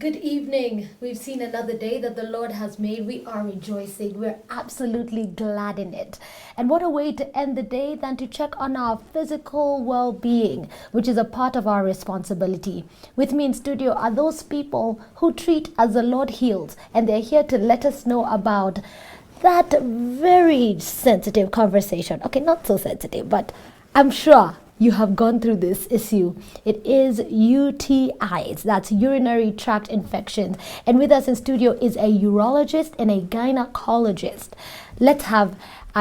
Good evening. We've seen another day that the Lord has made. We are rejoicing. We're absolutely glad in it. And what a way to end the day than to check on our physical well-being, which is a part of our responsibility. With me in studio are those people who treat as the Lord heals, and they're here to let us know about that very sensitive conversation. Okay, not so sensitive, but I'm sure you have gone through this issue. It is UTIs, that's urinary tract infections. And with us in studio is a urologist and a gynecologist. Let's have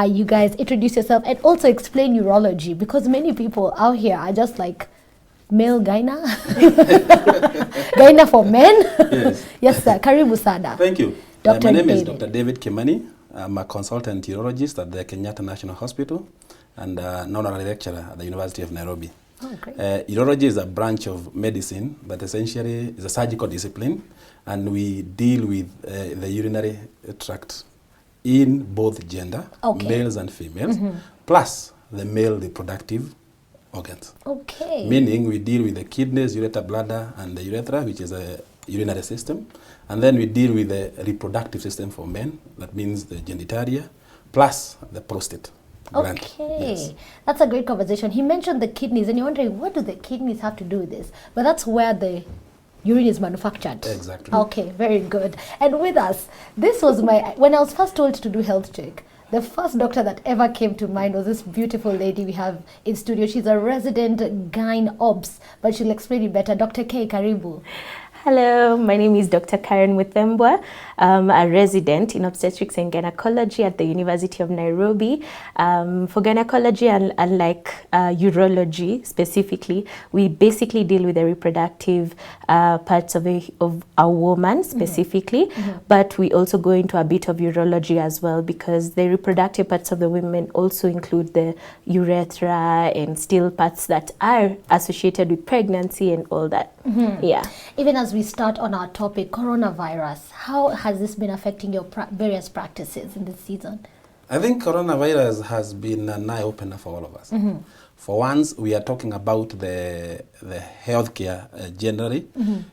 you guys introduce yourself and also explain urology, because many people out here are just like male gyna. Gyna for men. Yes. Yes, sir. Karibu sana. Thank you. Dr. My name is David. Dr. David Kimani. I'm a consultant urologist at the Kenyatta National Hospital and an honorary lecturer at the University of Nairobi. Oh, great. Urology is a branch of medicine that essentially is a surgical discipline, and we deal with the urinary tract in both gender, Okay. males and females, plus the male reproductive organs. Okay. Meaning we deal with the kidneys, ureter, bladder, and the urethra, which is a urinary system. And then we deal with the reproductive system for men. That means the genitalia, plus the prostate gland. Okay, Yes. that's a great conversation. He mentioned the kidneys, and you're wondering, what do the kidneys have to do with this? But that's where the urine is manufactured. Exactly. Okay, very good. And with us, this was when I was first told to do health check, the first doctor that ever came to mind was this beautiful lady we have in studio. She's a resident gyne obs, but she'll explain it better. Dr. K, karibu. Hello, my name is Dr. Karen Muthembwa. I'm a resident in obstetrics and gynecology at the University of Nairobi. For gynecology, unlike urology specifically, we basically deal with the reproductive parts of a woman specifically, but we also go into a bit of urology as well, because the reproductive parts of the women also include the urethra and still parts that are associated with pregnancy and all that. Yeah. Even as we start on our topic, coronavirus, how has this been affecting your various practices in this season? I think coronavirus has been an eye-opener for all of us. For once, we are talking about the healthcare generally.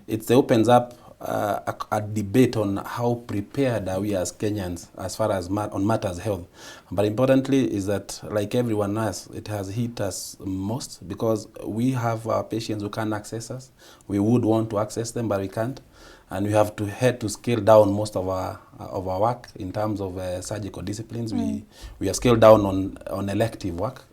It opens up a debate on how prepared are we as Kenyans as far as on matters health. But importantly is that, like everyone else, it has hit us most because we have our patients who can't access us. We would want to access them, but we can't. And we have to scale down most of our work in terms of surgical disciplines. We have scaled down on elective work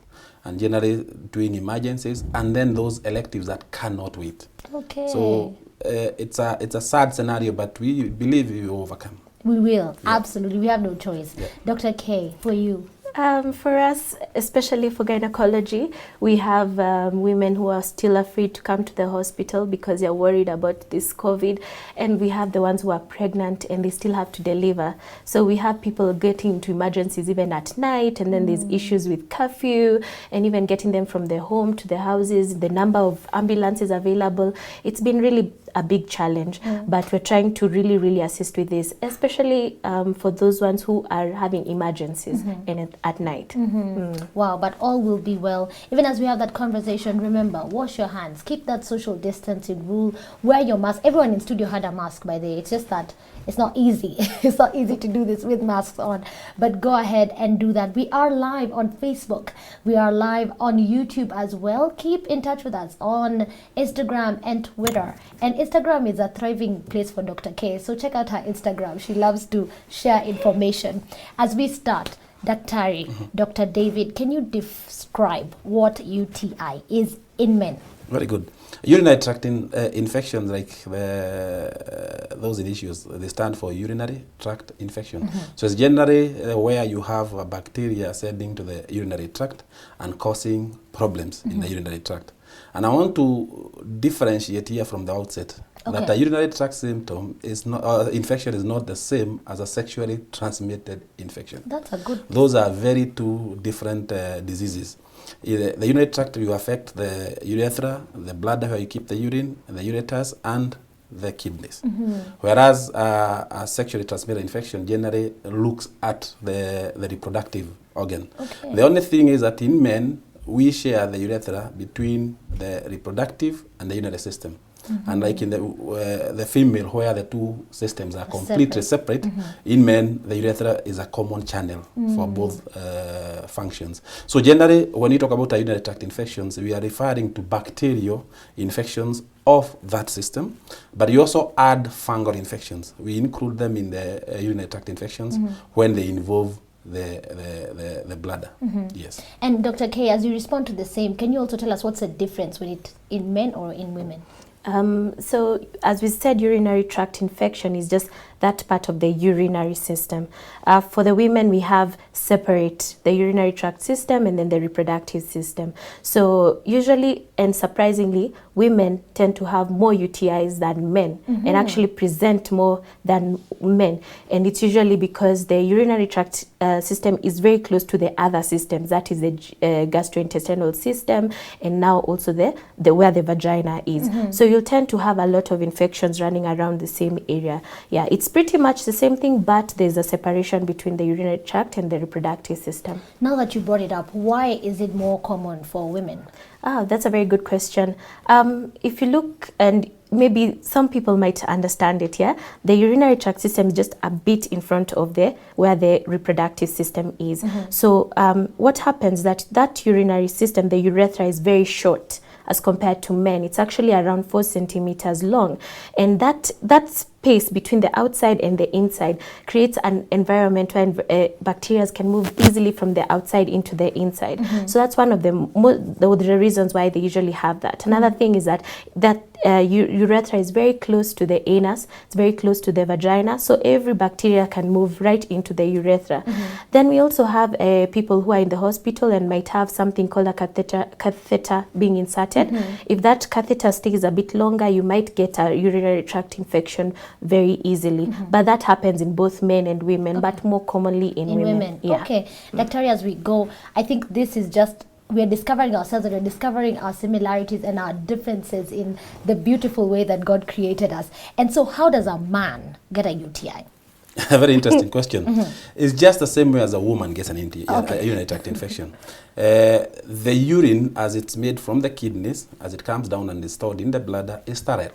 and generally doing emergencies, and then those electives that cannot wait. Okay. So it's a sad scenario, but we believe we will overcome. We will, absolutely. We have no choice. Yeah. Dr. K, for you? For us, especially for gynecology, we have women who are still afraid to come to the hospital because they're worried about this COVID, and we have the ones who are pregnant and they still have to deliver. So we have people getting into emergencies even at night, and then there's issues with curfew and even getting them from their home to their houses, the number of ambulances available. It's been really a big challenge, but we're trying to really assist with this, especially for those ones who are having emergencies and at night. Wow, but all will be well. Even as we have that conversation, remember, wash your hands, keep that social distancing rule, wear your mask. Everyone in studio had a mask, by the way. It's just that it's not easy. It's not easy to do this with masks on, but go ahead and do that. We are live on Facebook. We are live on YouTube as well. Keep in touch with us on Instagram and Twitter. And Instagram is a thriving place for Dr. K, so check out her Instagram. She loves to share information. As we start, Dr. David, can you describe what UTI is in men? Very good. Urinary tract infections, like those issues, they stand for urinary tract infection. So it's generally where you have a bacteria sending to the urinary tract and causing problems in the urinary tract. And I want to differentiate here from the outset that a urinary tract symptom is not infection is not the same as a sexually transmitted infection. That's a good. Those are very two different diseases. The urinary tract will affect the urethra, the bladder where you keep the urine, the ureters, and the kidneys. Whereas a sexually transmitted infection generally looks at the reproductive organ. The only thing is that in men, we share the urethra between the reproductive and the urinary system. And like in the female, where the two systems are completely separate, in men, the urethra is a common channel for both functions. So generally, when you talk about urinary tract infections, we are referring to bacterial infections of that system, but you also add fungal infections. We include them in the urinary tract infections when they involve the bladder. Yes. And Dr. K, as you respond to the same, can you also tell us what's the difference when it in men or in women? So as we said, urinary tract infection is just that part of the urinary system. For the women, we have separate the urinary tract system and then the reproductive system. So usually and surprisingly, women tend to have more UTIs than men and actually present more than men. And it's usually because the urinary tract system is very close to the other systems, that is the gastrointestinal system, and now also the where the vagina is. So you'll tend to have a lot of infections running around the same area. Yeah, it's pretty much the same thing, but there's a separation between the urinary tract and the reproductive system. Now that you brought it up, why is it more common for women? That's a very good question. If you look, and maybe some people might understand it, yeah? The urinary tract system is just a bit in front of where the reproductive system is. So what happens that urinary system, the urethra, is very short as compared to men. It's actually around 4 centimeters long. And that space between the outside and the inside creates an environment where bacteria can move easily from the outside into the inside. So that's one of the reasons why they usually have that. Another thing is that urethra is very close to the anus, it's very close to the vagina, so every bacteria can move right into the urethra. Then we also have people who are in the hospital and might have something called a catheter being inserted. If that catheter stays a bit longer, you might get a urinary tract infection very easily. But that happens in both men and women, but more commonly in women. Yeah. Okay, Dr. As we go, I think this is just, we are discovering ourselves and we're discovering our similarities and our differences in the beautiful way that God created us. And so how does a man get a UTI? A very interesting question. It's just the same way as a woman gets an urinary tract infection. The urine, as it's made from the kidneys, as it comes down and is stored in the bladder, is sterile.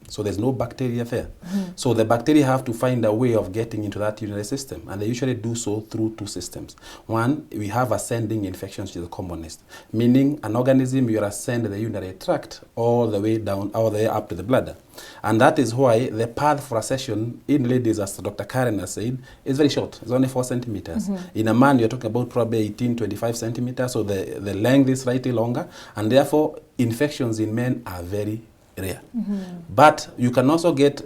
So there's no bacteria there. So the bacteria have to find a way of getting into that urinary system, and they usually do so through two systems. One, we have ascending infections, which is the commonest, meaning an organism will ascend the urinary tract all the way down, all the way up to the bladder. And that is why the path for accession in ladies, as Dr. Karen has said, is very short. It's only 4 centimeters. In a man, you're talking about probably 18, 25 centimeters, so the length is slightly longer, and therefore infections in men are very rare. But you can also get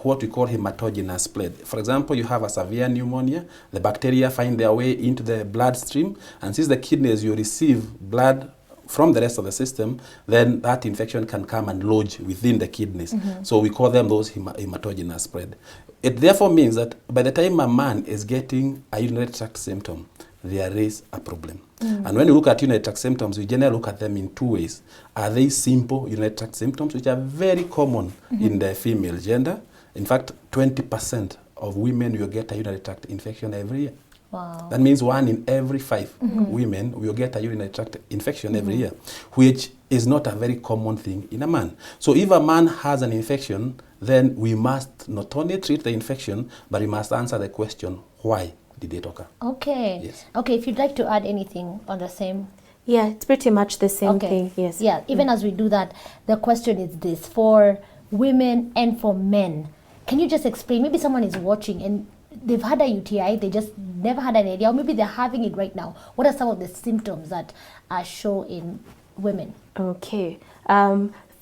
what we call hematogenous spread. For example, you have a severe pneumonia, the bacteria find their way into the bloodstream, and since the kidneys, you receive blood from the rest of the system, then that infection can come and lodge within the kidneys. So we call them those hematogenous spread. It therefore means that by the time a man is getting a urinary tract symptom, there is a problem. And when you look at urinary tract symptoms, we generally look at them in two ways. Are they simple urinary tract symptoms, which are very common in the female gender? In fact, 20% of women will get a urinary tract infection every year. Wow. That means 1 in every 5 women will get a urinary tract infection every year, which is not a very common thing in a man. So if a man has an infection, then we must not only treat the infection, but we must answer the question, why did it occur? Okay. Yes. Okay, if you'd like to add anything on the same. Yeah, it's pretty much the same thing, yes. Yeah, even as we do that, the question is this, for women and for men, can you just explain, maybe someone is watching and they've had a UTI, they just never had an idea, or maybe they're having it right now. What are some of the symptoms that are shown in women? Okay.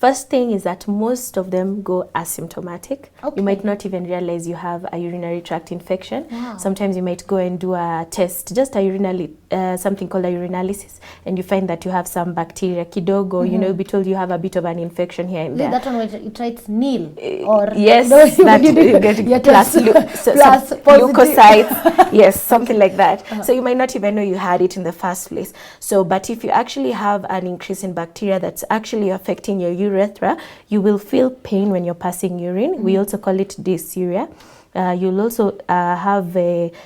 First thing is that most of them go asymptomatic. You might not even realize you have a urinary tract infection. Wow. Sometimes you might go and do a test, just a urinary, something called a urinalysis, and you find that you have some bacteria, kidogo, you know, be told you have a bit of an infection here and there. That one where it writes nil, or yes, that you get plus leukocytes, yes, something like that. So you might not even know you had it in the first place. So, but if you actually have an increase in bacteria that's actually affecting your urine, urethra, you will feel pain when you're passing urine. We also call it dysuria. You'll also have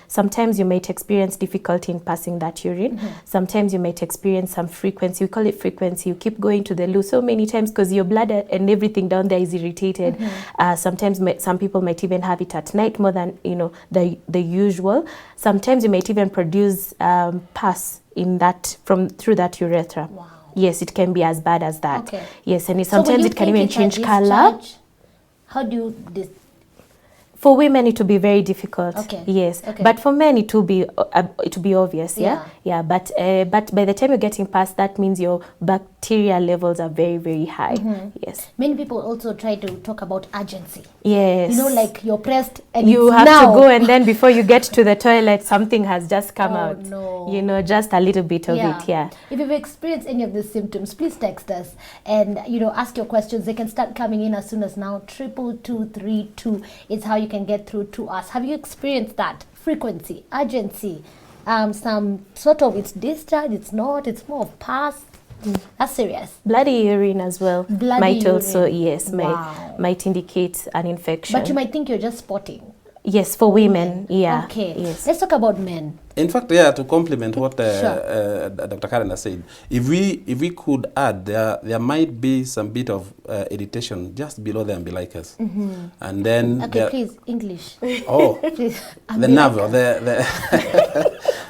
sometimes you might experience difficulty in passing that urine. Sometimes you might experience some frequency. We call it frequency. You keep going to the loo so many times because your bladder and everything down there is irritated. Sometimes some people might even have it at night more than the usual. Sometimes you might even produce pus in that through that urethra. Wow. Yes, it can be as bad as that. Okay. Yes, and sometimes it can even change color. How do you For women, it will be very difficult. Okay. Yes. Okay. But for men, it will be obvious. Yeah. Yeah. But by the time you're getting past that, means your bacteria levels are very, very high. Yes. Many people also try to talk about urgency. Yes. Like you're pressed and you it's have now. to go, and then before you get to the toilet, something has just come out. No. Just a little bit of it. Yeah. If you've experienced any of these symptoms, please text us and ask your questions. They can start coming in as soon as now. 22232 is how you can get through to us. Have you experienced that? Frequency, urgency, some sort of it's discharge, it's not, it's more of pus. That's serious. Bloody urine as well. Bloody also, urine. yes, Wow. might indicate an infection. But you might think you're just spotting. Yes, for women. Yeah. Okay. Yes. Let's talk about men. In fact, to complement what Sure. Dr. Karen has said, if we could add, there might be some bit of irritation just below the umbilicus, and then Okay, please, English. Oh, Please. the navel,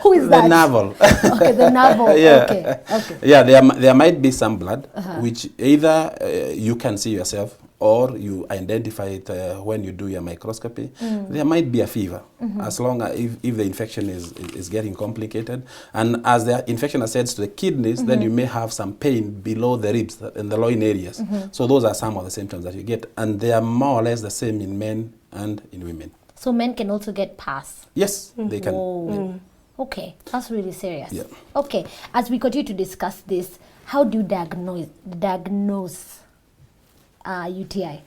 Who is that? the navel. Okay, the navel. Yeah. Okay. Yeah, there might be some blood, which either you can see yourself or you identify it when you do your microscopy. There might be a fever, as long as if the infection is getting complicated. And as the infection ascends to the kidneys, then you may have some pain below the ribs in the loin areas. So those are some of the symptoms that you get. And they are more or less the same in men and in women. So men can also get pus. Yes, they can. Whoa. Okay, that's really serious. Yeah. Okay, as we continue to discuss this, how do you diagnose UTI?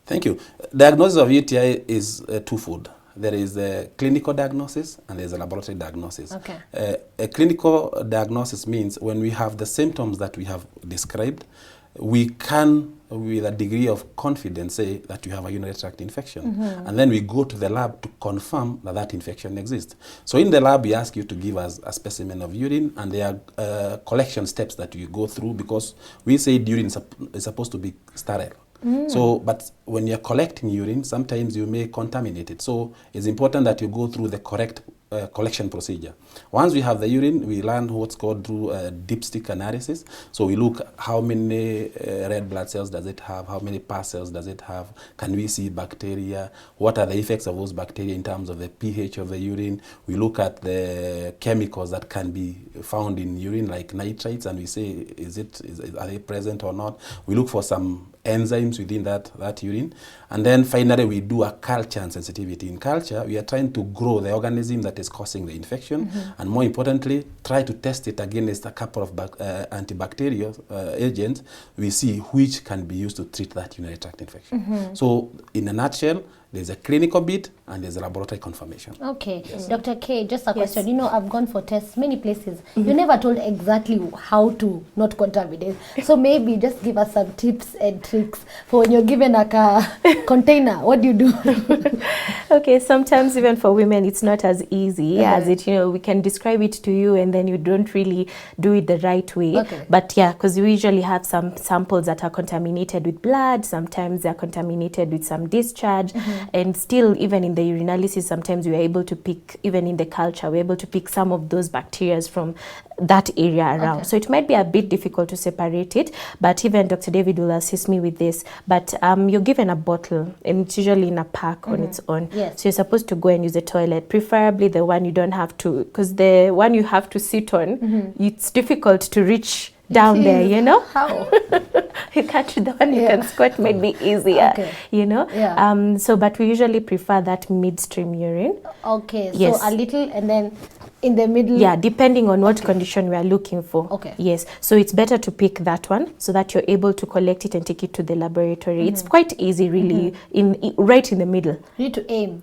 Thank you. Diagnosis of UTI is twofold. There is a clinical diagnosis and there's a laboratory diagnosis. Okay. A clinical diagnosis means when we have the symptoms that we have described, we can, with a degree of confidence, say that you have a urinary tract infection. And then we go to the lab to confirm that that infection exists. So in the lab, we ask you to give us a specimen of urine, and there are collection steps that you go through, because we say urine is supposed to be sterile. So, but when you're collecting urine, sometimes you may contaminate it. So it's important that you go through the correct collection procedure. Once we have the urine, we learn what's called through dipstick analysis. So we look how many red blood cells does it have, how many pus cells does it have, can we see bacteria, what are the effects of those bacteria in terms of the pH of the urine. We look at the chemicals that can be found in urine, like nitrates, and we say, are they present or not. We look for some enzymes within that urine. And then finally, we do a culture and sensitivity. In culture, we are trying to grow the organism that is causing the infection, and more importantly, try to test it against a couple of antibacterial agents. We see which can be used to treat that urinary tract infection. So in a nutshell, there's a clinical bit and there's a laboratory confirmation. Okay. Yes. Dr. K, just a question. I've gone for tests many places. You never told exactly how to not contaminate. So maybe just give us some tips and tricks for when you're given a container. What do you do? Okay, sometimes even for women, it's not as easy as it, we can describe it to you and then you don't really do it the right way. Okay. But yeah, because we usually have some samples that are contaminated with blood. Sometimes they're contaminated with some discharge. And still, even in the urinalysis, sometimes we are able to pick, even in the culture, we're able to pick some of those bacteria from that area around. Okay. So it might be a bit difficult to separate it, but even Dr. David will assist me with this. But you're given a bottle, and it's usually in a pack on its own. Yes. So you're supposed to go and use the toilet, preferably the one you don't have to, because the one you have to sit on, it's difficult to reach down there, How? You can't read the one you can squat, might be easier, Yeah. So, but we usually prefer that midstream urine. Okay, Yes. So a little and then in the middle. Yeah, depending on what condition we are looking for. Okay. Yes, so it's better to pick that one so that you're able to collect it and take it to the laboratory. It's quite easy, really, right in the middle. You need to aim.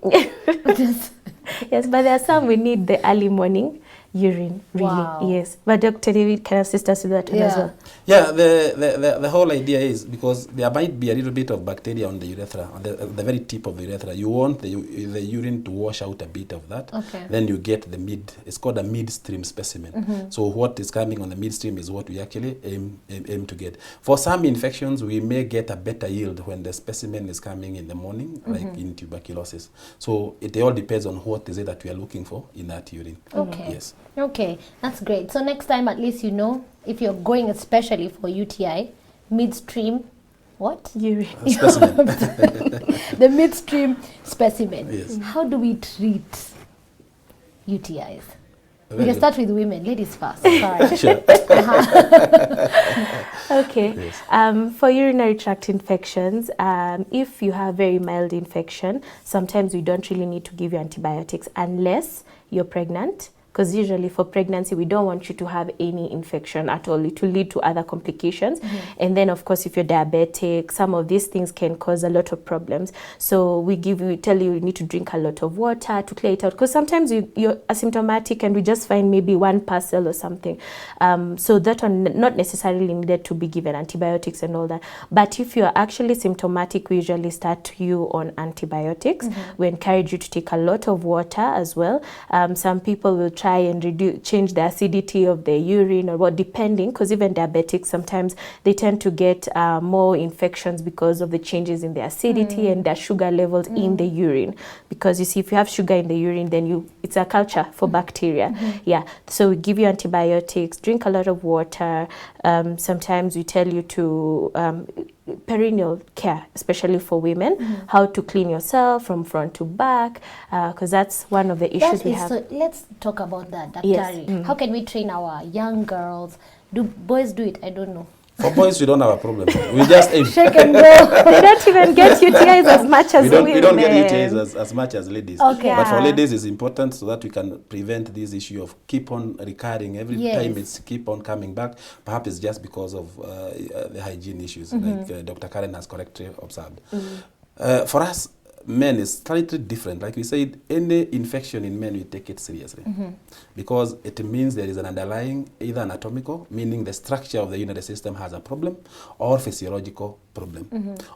Yes, but there are some we need the early morning. urine, really. Wow. Yes. But Dr. David can assist us with that one as well. Yeah, the whole idea is because there might be a little bit of bacteria on the urethra, on the very tip of the urethra. You want the urine to wash out a bit of that. Okay. Then you get the it's called a midstream specimen. So what is coming on the midstream is what we actually aim to get. For some infections, we may get a better yield when the specimen is coming in the morning, like in tuberculosis. So it all depends on what is it that we are looking for in that urine. Okay. Yes. Okay, that's great. So next time, at least you know, if you're going especially for UTI, midstream, what? Urine. Specimen. The midstream specimen. Yes. How do we treat UTIs? We Very can good. start with women. Ladies first. Sorry. Sure. Okay. Yes. For urinary tract infections, if you have very mild infection, sometimes we don't really need to give you antibiotics unless you're pregnant. Because usually for pregnancy, we don't want you to have any infection at all. It will lead to other complications. And then, of course, if you're diabetic, some of these things can cause a lot of problems. So we tell you need to drink a lot of water to clear it out. Because sometimes you're asymptomatic and we just find maybe one parcel or something. So that one not necessarily needed to be given antibiotics and all that. But if you're actually symptomatic, we usually start you on antibiotics. We encourage you to take a lot of water as well. Some people will try and change the acidity of the urine or what, depending, because even diabetics sometimes they tend to get more infections because of the changes in the acidity and their sugar levels in the urine. Because you see, if you have sugar in the urine, then it's a culture for bacteria. Yeah, so we give you antibiotics, drink a lot of water. Sometimes we tell you to perineal care, especially for women, how to clean yourself from front to back, because that's one of the issues we have. So let's talk about that, Dr. Yes. How can we train our young girls? Do boys do it? I don't know. For boys, we don't have a problem. We just aim. Shake and go. They don't even get UTIs as much as we don't women. get UTIs as much as ladies. Okay. But for Yeah. ladies, it's important so that we can prevent this issue of keep on recurring every Yes. time it's keep on coming back. Perhaps it's just because of the hygiene issues, like Dr. Karen has correctly observed. For us, men is slightly different. Like we said, any infection in men, we take it seriously because it means there is an underlying, either anatomical, meaning the structure of the urinary system has a problem, or physiological problem,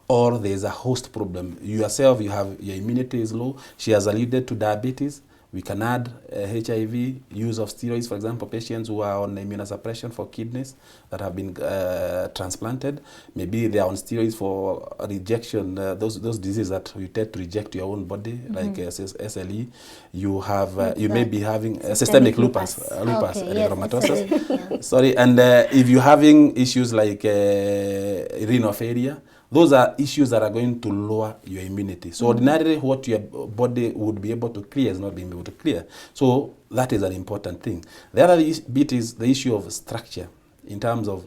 or there is a host problem. You yourself, your immunity is low. She has alluded to diabetes. We can add HIV, use of steroids, for example, patients who are on immunosuppression for kidneys that have been transplanted. Maybe they are on steroids for rejection, those diseases that you tend to reject your own body, like SLE. You have, you may be having systemic lupus, Okay, erythematosus. yes, yeah. Sorry, and if you're having issues like rhinopharia, those are issues that are going to lower your immunity. So ordinarily, what your body would be able to clear is not being able to clear. So that is an important thing. The other bit is the issue of structure in terms of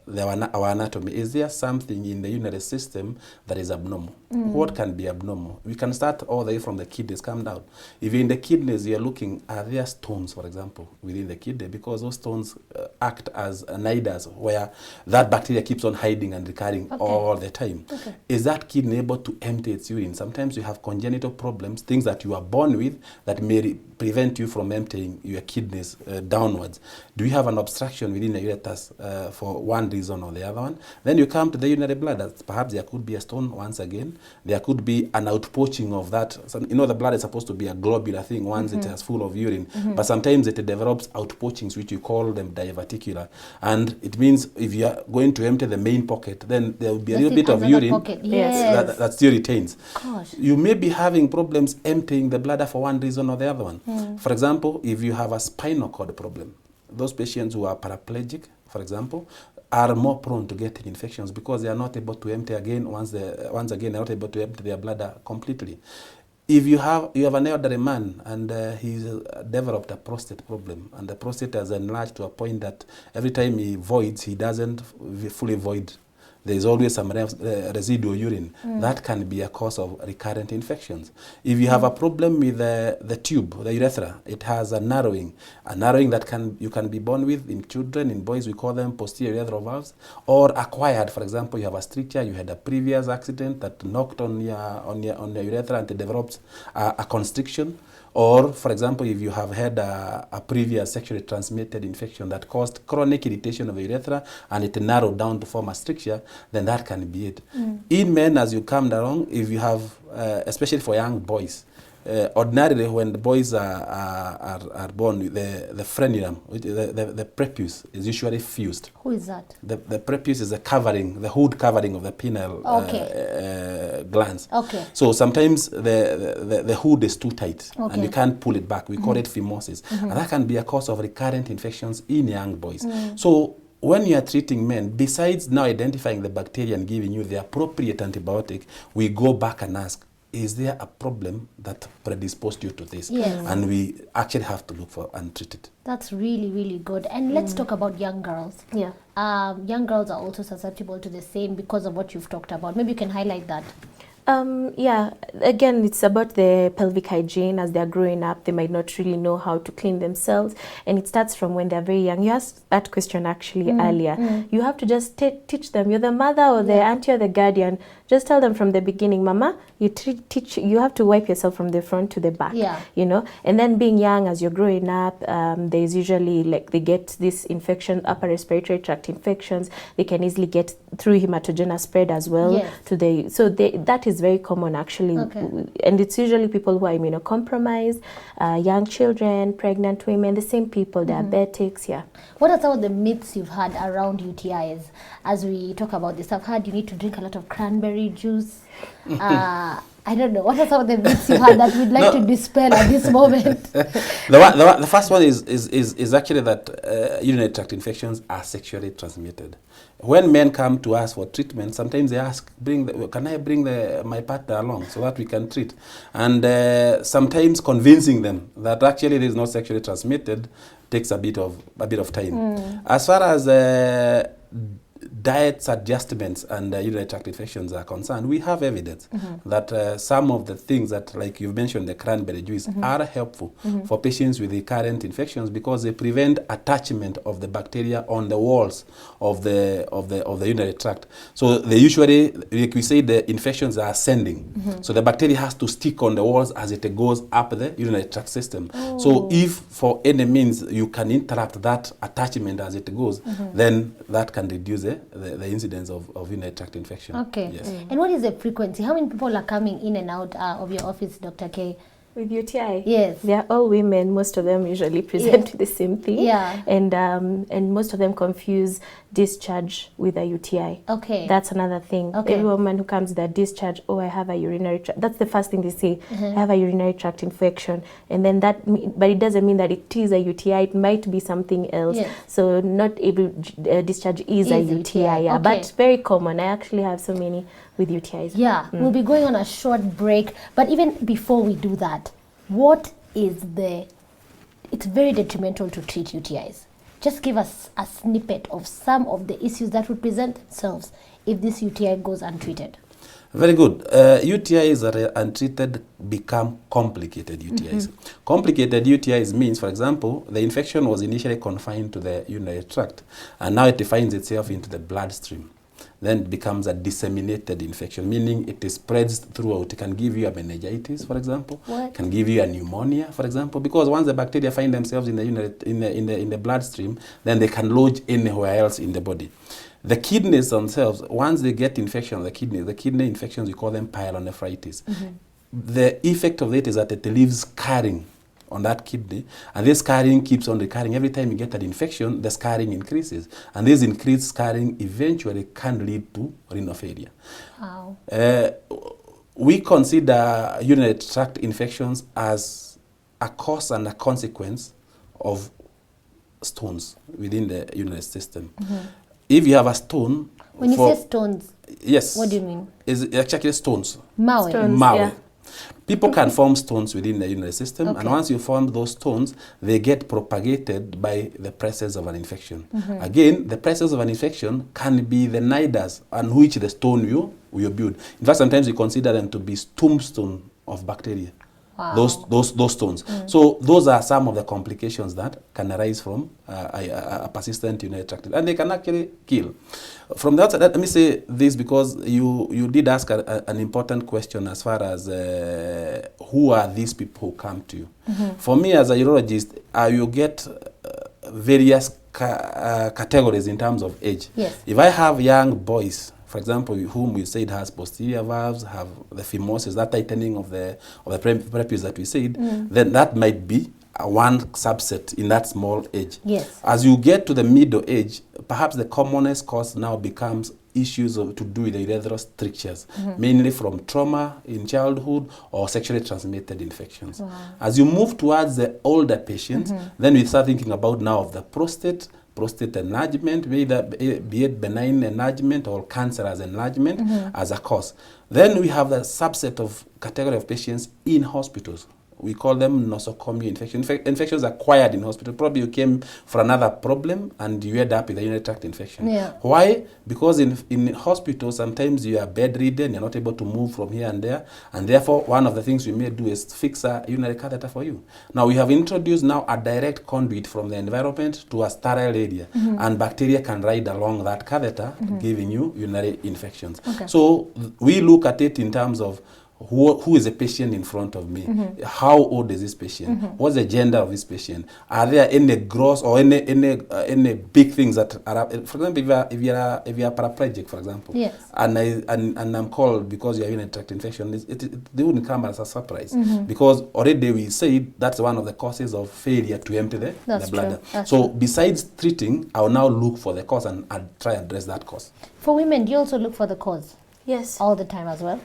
our anatomy. Is there something in the urinary system that is abnormal? What can be abnormal? We can start all the way from the kidneys, come down. If you're in the kidneys, you're looking, are there stones, for example, within the kidney? Because those stones act as niders, where that bacteria keeps on hiding and recurring all the time. Is that kidney able to empty its urine? Sometimes you have congenital problems, things that you are born with that may prevent you from emptying your kidneys downwards. Do you have an obstruction within the ureters for one reason or the other one? Then you come to the urinary bladder. Perhaps there could be a stone once again. There could be an outpoaching of that. So, you know, the blood is supposed to be a globular thing once it is full of urine. But sometimes it develops outpoachings, which you call them diverticular. And it means if you are going to empty the main pocket, then there will be a little bit of urine that still retains. Gosh. You may be having problems emptying the bladder for one reason or the other one. For example, if you have a spinal cord problem, those patients who are paraplegic, for example, are more prone to getting infections because they are not able to empty again once again they're not able to empty their bladder completely. If you have an elderly man and he's developed a prostate problem, and the prostate has enlarged to a point that every time he voids, he doesn't fully void. There is always some residual urine. That can be a cause of recurrent infections. If you have a problem with the tube, the urethra, it has a narrowing that you can be born with in children. In boys, we call them posterior urethral valves, or acquired. For example, you have a stricture, you had a previous accident that knocked on your urethra and it develops a constriction. or for example, if you have had a previous sexually transmitted infection that caused chronic irritation of the urethra and it narrowed down to form a stricture, then that can be it. In men, as you come along, if you have, especially for young boys, ordinarily when the boys are born, the frenulum, the prepuce is usually fused. Who is that? The prepuce is the covering, the hood covering of the penile glands. Okay. So sometimes the hood is too tight and you Okay. can't pull it back. We call it phimosis. And that can be a cause of recurrent infections in young boys. So when you are treating men, besides now identifying the bacteria and giving you the appropriate antibiotic, we go back and ask, is there a problem that predisposed you to this? Yes. And we actually have to look for and treat it. That's really, really good. And let's talk about young girls. Yeah. Young girls are also susceptible to the same because of what you've talked about. Maybe you can highlight that. Yeah, again, it's about the pelvic hygiene. As they're growing up, they might not really know how to clean themselves, and it starts from when they're very young. You asked that question actually earlier. You have to just teach them. You're the mother or the auntie or the guardian. Just tell them from the beginning, Mama, you have to wipe yourself from the front to the back. Yeah. You know, and then being young, as you're growing up, there's usually like they get this infection, upper respiratory tract infections. They can easily get through hematogenous spread as well. Yes. That is very common actually. Okay. And it's usually people who are immunocompromised, young children, pregnant women, the same people, diabetics, yeah. What are some of the myths you've had around UTIs? As we talk about this, I've heard you need to drink a lot of cranberry juice. I don't know. What are some of the myths you had that we'd like to dispel at this moment? The first one is actually that urinary tract infections are sexually transmitted. When men come to us for treatment, sometimes they ask, can I bring my partner along so that we can treat? And sometimes convincing them that actually it is not sexually transmitted takes a bit of time. As far as diet adjustments and urinary tract infections are concerned, we have evidence that some of the things that, like you've mentioned, the cranberry juice, are helpful for patients with recurrent infections because they prevent attachment of the bacteria on the walls of the urinary tract. So they usually, like we say, the infections are ascending. So the bacteria has to stick on the walls as it goes up the urinary tract system. So if for any means you can interrupt that attachment as it goes, then that can reduce the incidence of urinary tract infection. Okay. Yes. And what is the frequency? How many people are coming in and out of your office, Dr. K? With UTI? Yes. They are all women. Most of them usually present with the same thing. Yeah. And most of them confuse discharge with a UTI. Okay. That's another thing. Okay. Every woman who comes with a discharge, oh, I have a urinary tract. That's the first thing they say. I have a urinary tract infection. And then but it doesn't mean that it is a UTI. It might be something else. Yes. So not every discharge is a UTI. Yeah. Okay. But very common. I actually have so many with UTIs. Yeah, we'll be going on a short break. But even before we do that, it's very detrimental to treat UTIs. Just give us a snippet of some of the issues that would present themselves if this UTI goes untreated. Very good. UTIs that are untreated become complicated UTIs. Complicated UTIs means, for example, the infection was initially confined to the urinary tract, and now it defines itself into the bloodstream. Then it becomes a disseminated infection, meaning it spreads throughout. It can give you a meningitis, for example. What? Can give you a pneumonia, for example, because once the bacteria find themselves in the bloodstream, then they can lodge anywhere else in the body. The kidneys themselves, once they get infection, the kidney infections, we call them pyelonephritis. The effect of it is that it leaves scarring on that kidney, and this scarring keeps on recurring. Every time you get an infection, the scarring increases, and this increased scarring eventually can lead to renal failure. Wow. We consider urinary tract infections as a cause and a consequence of stones within the urinary system. If you have a stone, When you say stones, yes, what do you mean? It's actually stones. Maui. Stones. Maui. Yeah. People can form stones within the urinary system, Okay. and once you form those stones, they get propagated by the presence of an infection. Again, the presence of an infection can be the nidus on which the stone will build. In fact, sometimes we consider them to be tombstone of bacteria. those stones. So those are some of the complications that can arise from a persistent urinary tract, and they can actually kill. From the outside, let me say this because you did ask an important question as far as who are these people who come to you. For me as a urologist, you get various categories in terms of age. Yes. If I have young boys, for example, whom we said has posterior valves, have the phimosis, that tightening of the prepuce that we said, then that might be one subset in that small age. Yes. As you get to the middle age, perhaps the commonest cause now becomes issues to do with the urethral strictures, mainly from trauma in childhood or sexually transmitted infections. Wow. As you move towards the older patients, then we start thinking about now of the prostate enlargement, be it benign enlargement or cancerous enlargement as a cause. Then we have the subset of category of patients in hospitals. We call them nosocomial infections. Infections acquired in hospital. Probably you came for another problem and you end up with a urinary tract infection. Yeah. Why? Because in hospitals, sometimes you are bedridden, you're not able to move from here and there, and therefore one of the things we may do is fix a urinary catheter for you. Now we have introduced now a direct conduit from the environment to a sterile area, and bacteria can ride along that catheter, giving you urinary infections. Okay. So we look at it in terms of who is the patient in front of me? How old is this patient? What's the gender of this patient? Are there any gross or any big things that are, for example, if you are paraplegic, for example, yes, and I'm called because you have urinary tract infection, they wouldn't come as a surprise because already we said that's one of the causes of failure to empty the bladder. So besides treating, I will now look for the cause and I'll try and address that cause. For women, do you also look for the cause? Yes. All the time as well?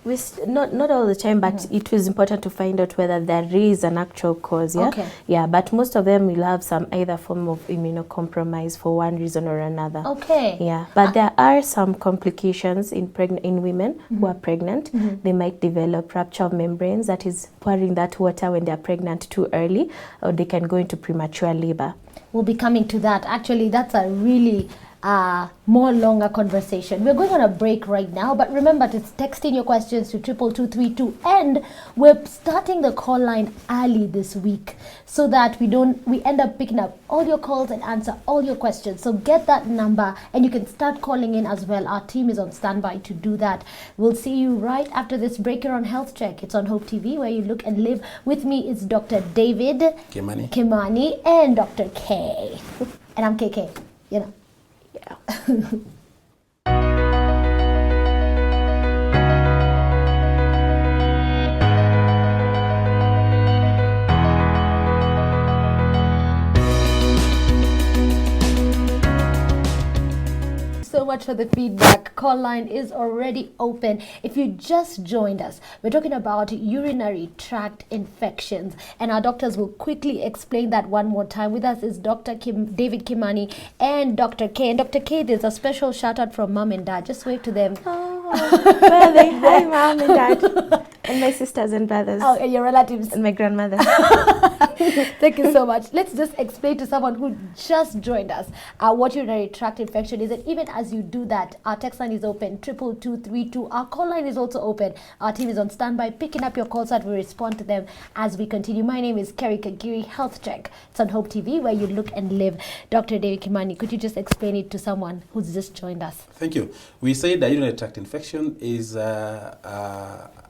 Not all the time, but it was important to find out whether there is an actual cause. Yeah. Okay. Yeah, but most of them will have some either form of immunocompromise for one reason or another. Okay. Yeah, but there are some complications in women who are pregnant. They might develop rupture of membranes, that is pouring that water when they are pregnant too early, or they can go into premature labor. We'll be coming to that. Actually, that's a really more longer conversation. We're going on a break right now, but remember to text in your questions to 22232, and we're starting the call line early this week so that we end up picking up all your calls and answer all your questions. So get that number and you can start calling in as well. Our team is on standby to do that. We'll see you right after this break here on Health Check. It's on Hope TV, where you look and live. With me is Dr. David Kimani and Dr. K. And I'm KK, you know. Yeah. So much for the feedback. Call line is already open. If you just joined us, we're talking about urinary tract infections, and our doctors will quickly explain that one more time. With us is Dr. David Kimani and Dr. K. And Dr. K, there's a special shout out from mom and dad. Just wave to them. Where are they? Hi, mom and dad. And my sisters and brothers. Oh, and your relatives. And my grandmother. Thank you so much. Let's just explain to someone who just joined us what urinary tract infection is. And even as you do that, our text line is open, 22232. Our call line is also open. Our team is on standby, picking up your calls so that we respond to them as we continue. My name is Kerry Kagiri, Health Check. It's on Hope TV, where you look and live. Dr. David Kimani, could you just explain it to someone who's just joined us? Thank you. We say that urinary tract infection is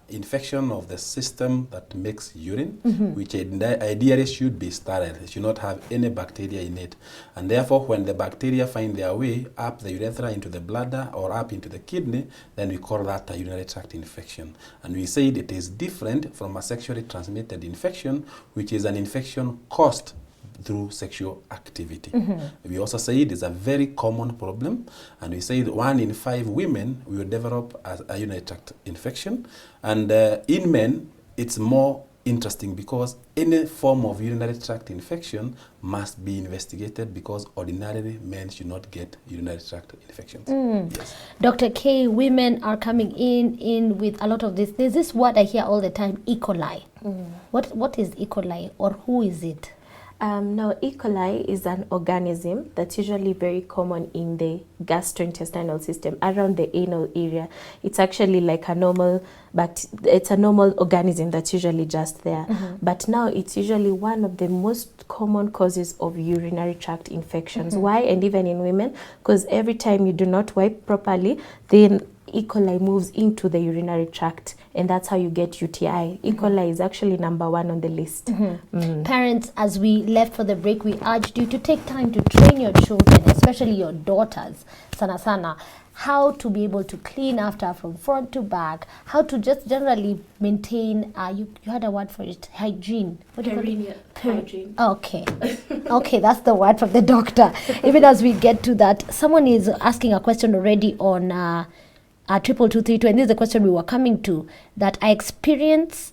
infection of the system that makes urine, which ideally should be sterile. It should not have any bacteria in it. And therefore, when the bacteria find their way up the urethra into the bladder or up into the kidney, then we call that a urinary tract infection. And we said it is different from a sexually transmitted infection, which is an infection caused through sexual activity. We also say it is a very common problem, and we say that 1 in 5 women will develop a urinary tract infection, and in men it's more interesting because any form of urinary tract infection must be investigated, because ordinarily men should not get urinary tract infections. Yes. Dr. K, women are coming in with a lot of this. There's this word I hear all the time, E. coli. What is E. coli, or who is it? No, E. coli is an organism that's usually very common in the gastrointestinal system, around the anal area. It's actually like a normal, but it's a normal organism that's usually just there. But now it's usually one of the most common causes of urinary tract infections. Why? And even in women, because every time you do not wipe properly, then E. coli moves into the urinary tract, and that's how you get UTI. E. coli is actually number 1 on the list. Parents, as we left for the break, we urged you to take time to train your children, especially your daughters, sana, how to be able to clean after from front to back, how to just generally maintain, you had a word for it, hygiene. What do you call it? Hygiene. Okay. Okay, that's the word from the doctor. Even as we get to that, someone is asking a question already on 22232, and this is the question we were coming to, that I experience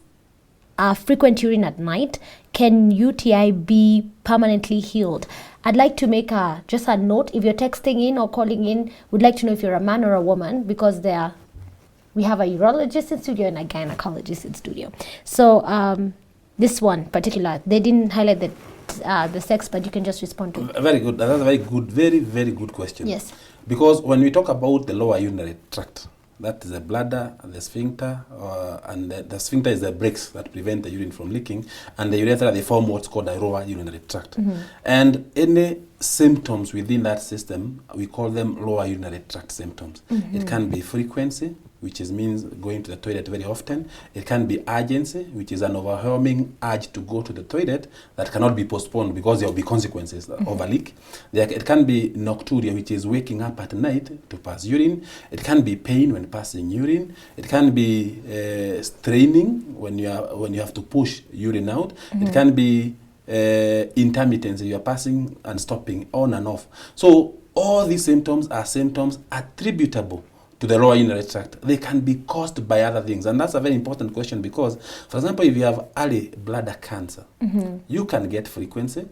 frequent urine at night. Can UTI be permanently healed? I'd like to make just a note. If you're texting in or calling in, would like to know if you're a man or a woman, because we have a urologist in studio and a gynecologist in studio. So this one particular, they didn't highlight the sex, but you can just respond to it. Very good. That's a very good, very, very good question. Yes. Because when we talk about the lower urinary tract, that is the bladder, the sphincter, and the sphincter is the brakes that prevent the urine from leaking, and the urethra, they form what's called the lower urinary tract. And any symptoms within that system, we call them lower urinary tract symptoms. It can be frequency, which means going to the toilet very often. It can be urgency, which is an overwhelming urge to go to the toilet that cannot be postponed because there will be consequences of a leak. It can be nocturia, which is waking up at night to pass urine. It can be pain when passing urine. It can be straining when you have to push urine out. It can be intermittency, you are passing and stopping on and off. So all these symptoms are symptoms attributable to the lower urinary tract. They can be caused by other things, and that's a very important question because, for example, if you have early bladder cancer, you can get frequency,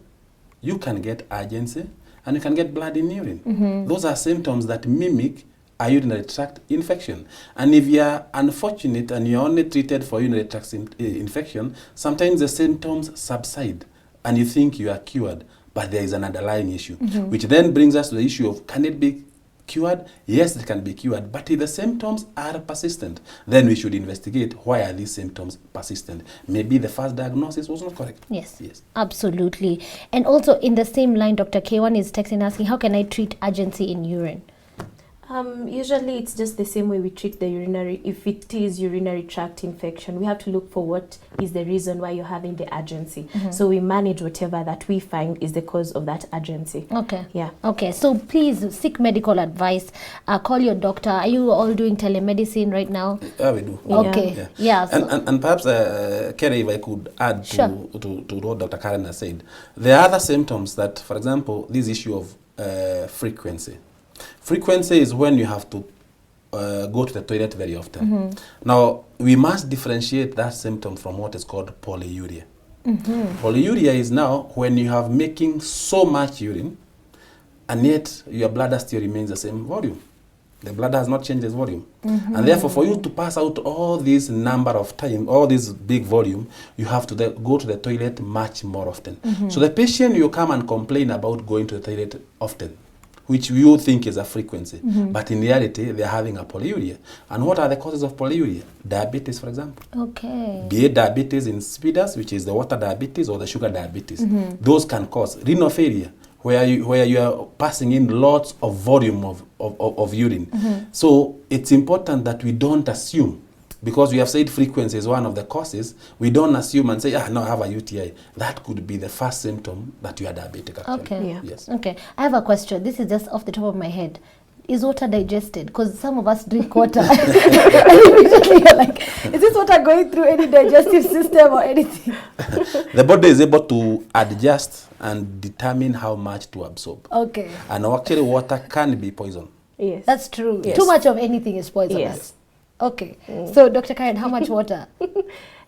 you can get urgency, and you can get blood in urine. Those are symptoms that mimic a urinary tract infection. And if you are unfortunate and you're only treated for urinary tract infection, sometimes the symptoms subside and you think you are cured, but there is an underlying issue, which then brings us to the issue of, can it be cured? Yes, it can be cured, but if the symptoms are persistent, then we should investigate why are these symptoms persistent. Maybe the first diagnosis was not correct. Yes, absolutely. And also in the same line, Dr. K1 is texting asking, how can I treat urgency in urine? Usually it's just the same way we treat the urinary. If it is urinary tract infection, we have to look for what is the reason why you're having the urgency. So we manage whatever that we find is the cause of that urgency. Okay. Yeah. Okay. So please seek medical advice. Call your doctor. Are you all doing telemedicine right now? Yeah, we do. Okay. Yeah. So and perhaps, Kerry, if I could add to what Dr. Karen has said, there are other symptoms that, for example, this issue of frequency. Frequency is when you have to go to the toilet very often. Now, we must differentiate that symptom from what is called polyuria. Polyuria is now when you have making so much urine and yet your bladder still remains the same volume. The bladder has not changed its volume. And therefore, for you to pass out all this number of time, all this big volume, you have to go to the toilet much more often. So the patient, you come and complain about going to the toilet often, which you think is a frequency, but in reality, they're having a polyuria. And what are the causes of polyuria? Diabetes, for example. Okay. Be it diabetes insipidus, which is the water diabetes, or the sugar diabetes. Those can cause renal failure, where you are passing in lots of volume of urine. So it's important that we don't assume, because we have said frequency is one of the causes, we don't assume and say, no, I have a UTI. That could be the first symptom that you are diabetic, actually. Okay. Yeah. Yes. Okay. I have a question. This is just off the top of my head. Is water digested? Because some of us drink water. And immediately you're like, is this water going through any digestive system or anything? The body is able to adjust and determine how much to absorb. Okay. And actually, water can be poison. Yes. That's true. Yes. Too much of anything is poisonous. Yes. Okay. So, Dr. Karen, how much water?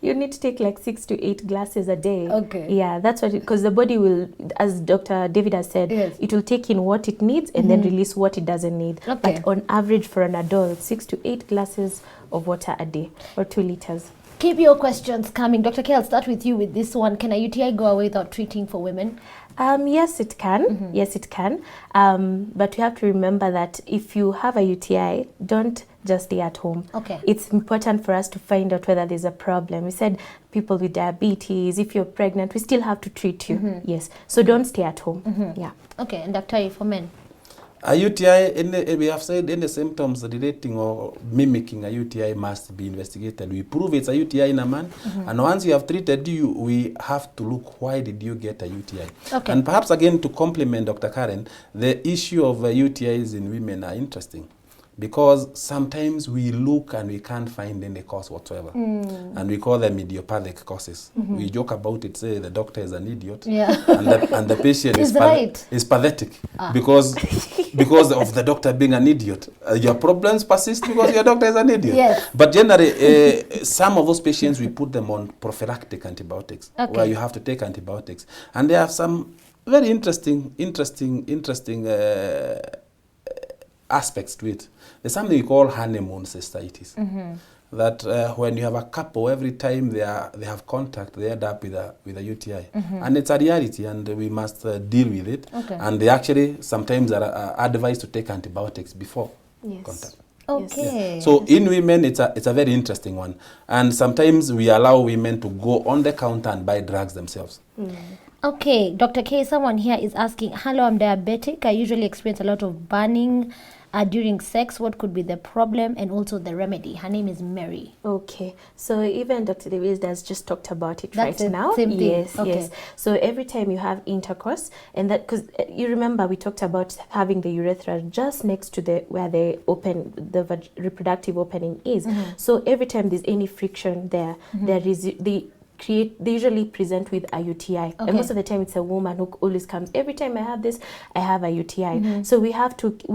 You need to take like 6 to 8 glasses a day. Okay. Yeah, that's what, because the body will, as Dr. David has said, it will take in what it needs and then release what it doesn't need. Okay. But on average for an adult, 6 to 8 glasses of water a day, or 2 liters. Keep your questions coming. Dr. K, I'll start with you with this one. Can a UTI go away without treating for women? Yes, it can. Yes, it can. But you have to remember that if you have a UTI, don't just stay at home. Okay. It's important for us to find out whether there's a problem. We said people with diabetes, if you're pregnant, we still have to treat you. Yes. So don't stay at home. Yeah. Okay. And Dr. for men? A UTI, we have said any symptoms relating or mimicking a UTI must be investigated. We prove it's a UTI in a man, and once you have treated you, we have to look, why did you get a UTI? Okay. And perhaps again, to complement Dr. Karen, the issue of UTIs in women are interesting, because sometimes we look and we can't find any cause whatsoever. And we call them idiopathic causes. We joke about it, say the doctor is an idiot. Yeah. And the patient Is right. is pathetic because of the doctor being an idiot. Your problems persist because your doctor is an idiot. Yes. But generally, some of those patients, we put them on prophylactic antibiotics, where you have to take antibiotics. And there are some very interesting aspects to it. There's something we call honeymoon cystitis. That when you have a couple, every time they have contact, they end up with a UTI. And it's a reality, and we must deal with it. Okay. And they actually sometimes are advised to take antibiotics before contact. Okay. Yeah. So in women, it's a very interesting one. And sometimes we allow women to go on the counter and buy drugs themselves. Okay, Dr. K, someone here is asking, hello, I'm diabetic. I usually experience a lot of burning during sex. What could be the problem and also the remedy? Her name is Mary. Okay, so even Dr. Davis has just talked about it That's right it, now. same thing. Yes, Okay. yes. So every time you have intercourse, and that, because you remember we talked about having the urethra just next to where the reproductive opening is. So every time there's any friction there, there is they usually present with a UTI. Okay. And most of the time it's a woman who always comes, every time I have this, I have a UTI. So we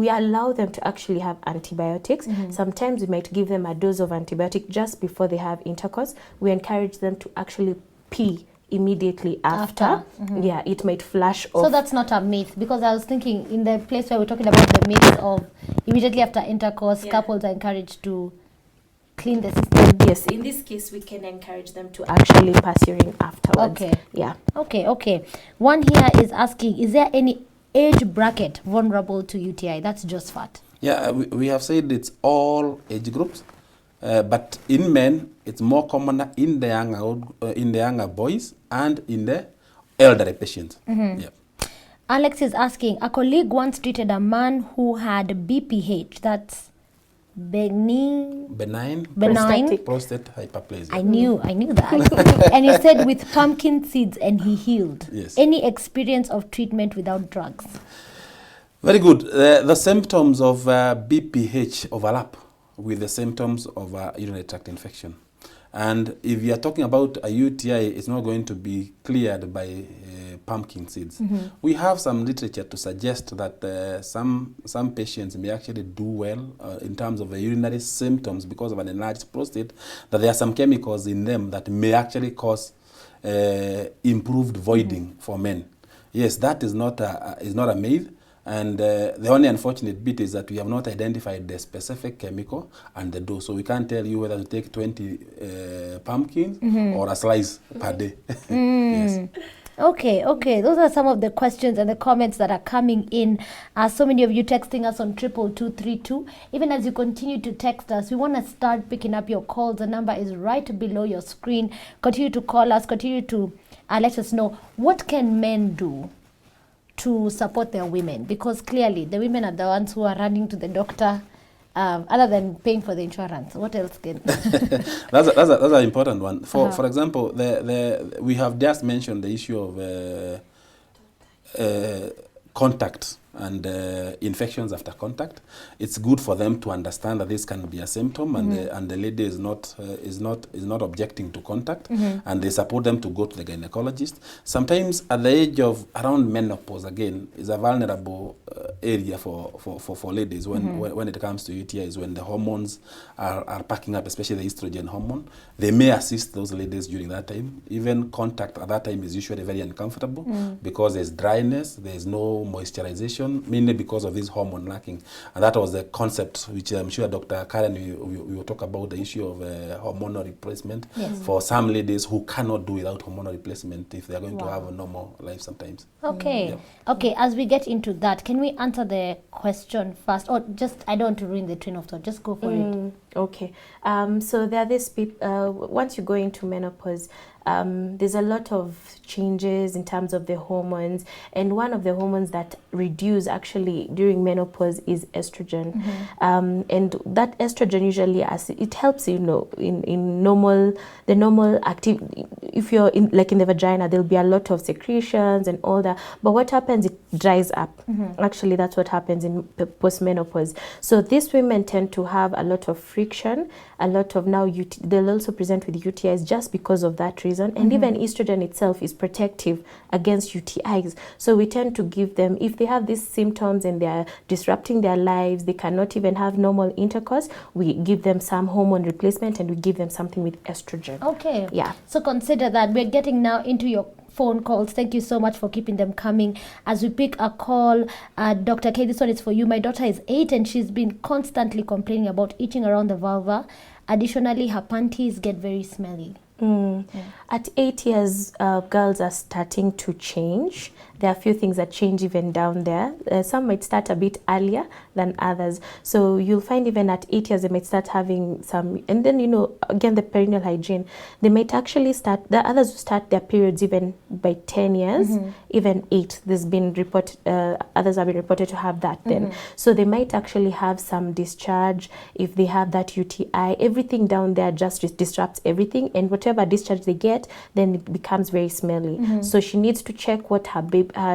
allow them to actually have antibiotics. Sometimes we might give them a dose of antibiotic just before they have intercourse. We encourage them to actually pee immediately after. Yeah, it might flash off. So that's not a myth, because I was thinking in the place where we're talking about the myth of immediately after intercourse, couples are encouraged to clean the system. Yes, in this case, we can encourage them to actually pass urine afterwards. Okay. Yeah. Okay. One here is asking, is there any age bracket vulnerable to UTI? That's just fat. Yeah, we have said it's all age groups, but in men, it's more common in the younger boys and in the elderly patients. Yeah. Alex is asking, a colleague once treated a man who had BPH, that's benign prostate hyperplasia. I knew that. And he said with pumpkin seeds, and he healed. Yes. Any experience of treatment without drugs? Very good. The symptoms of BPH overlap with the symptoms of urinary tract infection. And if you are talking about a UTI, it's not going to be cleared by pumpkin seeds. We have some literature to suggest that some patients may actually do well in terms of the urinary symptoms because of an enlarged prostate, that there are some chemicals in them that may actually cause improved voiding for men. Yes, that is not a myth. And the only unfortunate bit is that we have not identified the specific chemical and the dose. So we can't tell you whether to take 20 pumpkins or a slice per day. Yes. Okay. Those are some of the questions and the comments that are coming in. So many of you texting us on 22232. Even as you continue to text us, we want to start picking up your calls. The number is right below your screen. Continue to call us. Continue to let us know, what can men do to support their women, because clearly the women are the ones who are running to the doctor, other than paying for the insurance. What else can? That's an important one. For example, we have just mentioned the issue of contact and infections after contact. It's good for them to understand that this can be a symptom, and the lady is not objecting to contact, and they support them to go to the gynecologist. Sometimes at the age of around menopause, again, is a vulnerable area for ladies when it comes to UTIs, when the hormones are packing up, especially the estrogen hormone. They may assist those ladies during that time. Even contact at that time is usually very uncomfortable because there's dryness, there's no moisturization, infection, mainly because of this hormone lacking. And that was the concept, which I'm sure Dr. Karen, we will talk about the issue of hormonal replacement for some ladies who cannot do without hormonal replacement if they are going to have a normal life sometimes. Okay. Okay, as we get into that, can we answer the question first? Or just, I don't want to ruin the train of thought, just go for it. Okay. So there are these people, once you go into menopause, there's a lot of changes in terms of the hormones, and one of the hormones that reduce actually during menopause is estrogen. And that estrogen usually, as it helps, you know, in normal activity. If you're in, like in the vagina, there'll be a lot of secretions and all that, but what happens, it dries up. Actually, that's what happens in postmenopause. So these women tend to have a lot of friction, a lot of they'll also present with UTIs just because of that reason. And even estrogen itself is protective against UTIs. So we tend to give them, if they have these symptoms and they're disrupting their lives, they cannot even have normal intercourse, we give them some hormone replacement and we give them something with estrogen. Okay. Yeah. So consider that. We're getting now into your phone calls. Thank you so much for keeping them coming. As we pick a call, Dr. K, this one is for you. My daughter is 8 and she's been constantly complaining about itching around the vulva. Additionally, her panties get very smelly. At 8 years, girls are starting to change. There are a few things that change even down there. Some might start a bit earlier than others. So you'll find even at 8 years, they might start having some, and then, you know, again, the perineal hygiene, they might actually start, the others will start their periods even by 10 years, even 8. There's been reported, others have been reported to have that then. So they might actually have some discharge. If they have that UTI, everything down there just disrupts everything, and whatever discharge they get, then it becomes very smelly. So she needs to check what her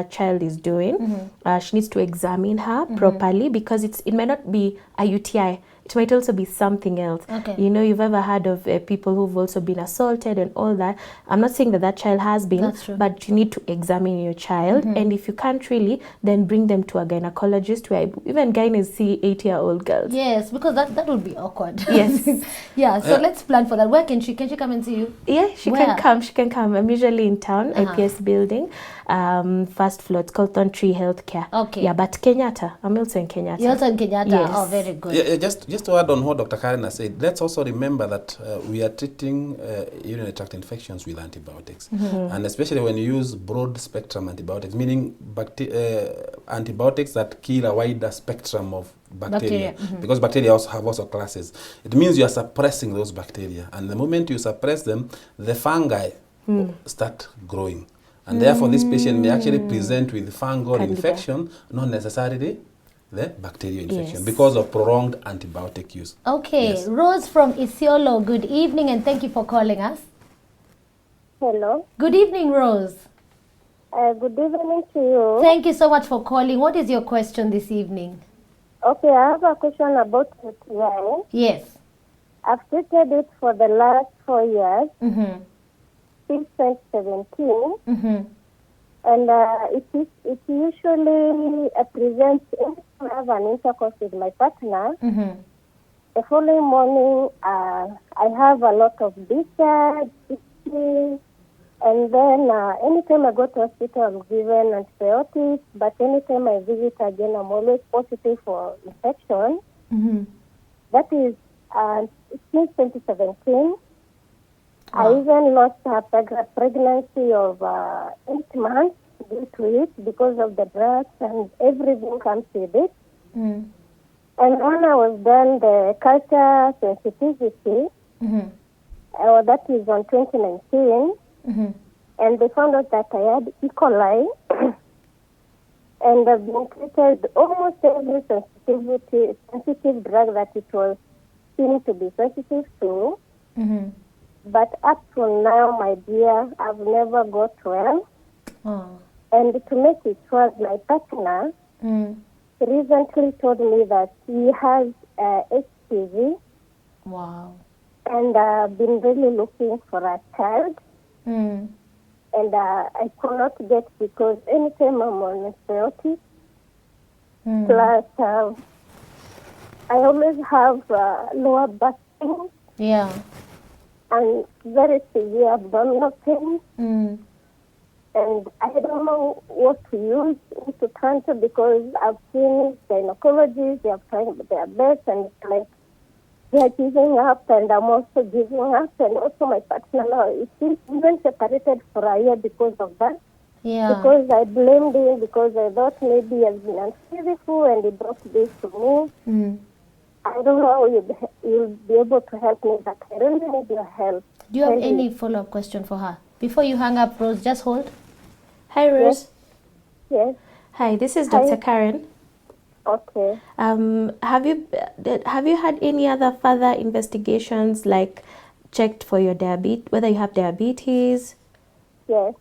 child is doing. She needs to examine her properly, because it might not be a UTI. It might also be something else. You know, you've ever heard of people who've also been assaulted and all that. I'm not saying that that child has been, but you need to examine your child. And if you can't really, then bring them to a gynecologist, where even gynaes see 8-year-old girls. Yes, because that would be awkward. Yes. Yeah, so let's plan for that. Where can she come and see you? Yeah, she can come. I'm usually in town, IPS building, first floor. It's called Tree Healthcare. Okay. Yeah, but Kenyatta. I'm also in Kenyatta. You're also in Kenyatta? Yes. Oh, very good. Yeah, just to add on what Dr. Karen has said, let's also remember that we are treating urinary tract infections with antibiotics. And especially when you use broad spectrum antibiotics, meaning antibiotics that kill a wider spectrum of bacteria. Because bacteria also have classes. It means you are suppressing those bacteria. And the moment you suppress them, the fungi start growing. And therefore, this patient may actually present with fungal infection, not necessarily the bacterial infection, because of prolonged antibiotic use. Okay, Rose from Isiolo, good evening and thank you for calling us. Hello. Good evening, Rose. Good evening to you. Thank you so much for calling. What is your question this evening? Okay, I have a question about UTI. Yes. I've treated it for the last 4 years, since 2017. And it usually presents if I have an intercourse with my partner. The following morning, I have a lot of discharge, itching, and then anytime I go to hospital, I'm given antibiotics. But anytime I visit again, I'm always positive for infection. That is since 2017. I even lost a pregnancy of 8 months due to it because of the drugs, and everything comes with it. And when I was done the culture sensitivity, that is on 2019, and they found out that I had E. coli, and I've been treated almost every sensitive drug that it was seen to be sensitive to. But up to now, my dear, I've never got well. And to make it worse, my partner recently told me that he has HPV. Wow. And I've been really looking for a child. And I could not get, because anytime I'm on antibiotics, plus I always have lower back pain. Yeah. And very severe abdominal pain. and I don't know what to use, who to turn to, because I've seen gynecologists, they are trying their best, and it's like they are giving up, and I'm also giving up, and also my partner now is even separated for a year because of that. Yeah. Because I blamed him, because I thought maybe he has been unfaithful and he brought this to me. I don't know how you'll be able to help me, but I really need your help. Do you have Really. any follow-up question for her? Before you hang up, Rose, just hold. Hi, Rose. Yes. Hi, this is Hi. Dr. Karen. Okay. Have you had any other further investigations, like checked for your diabetes, whether you have diabetes? Yes.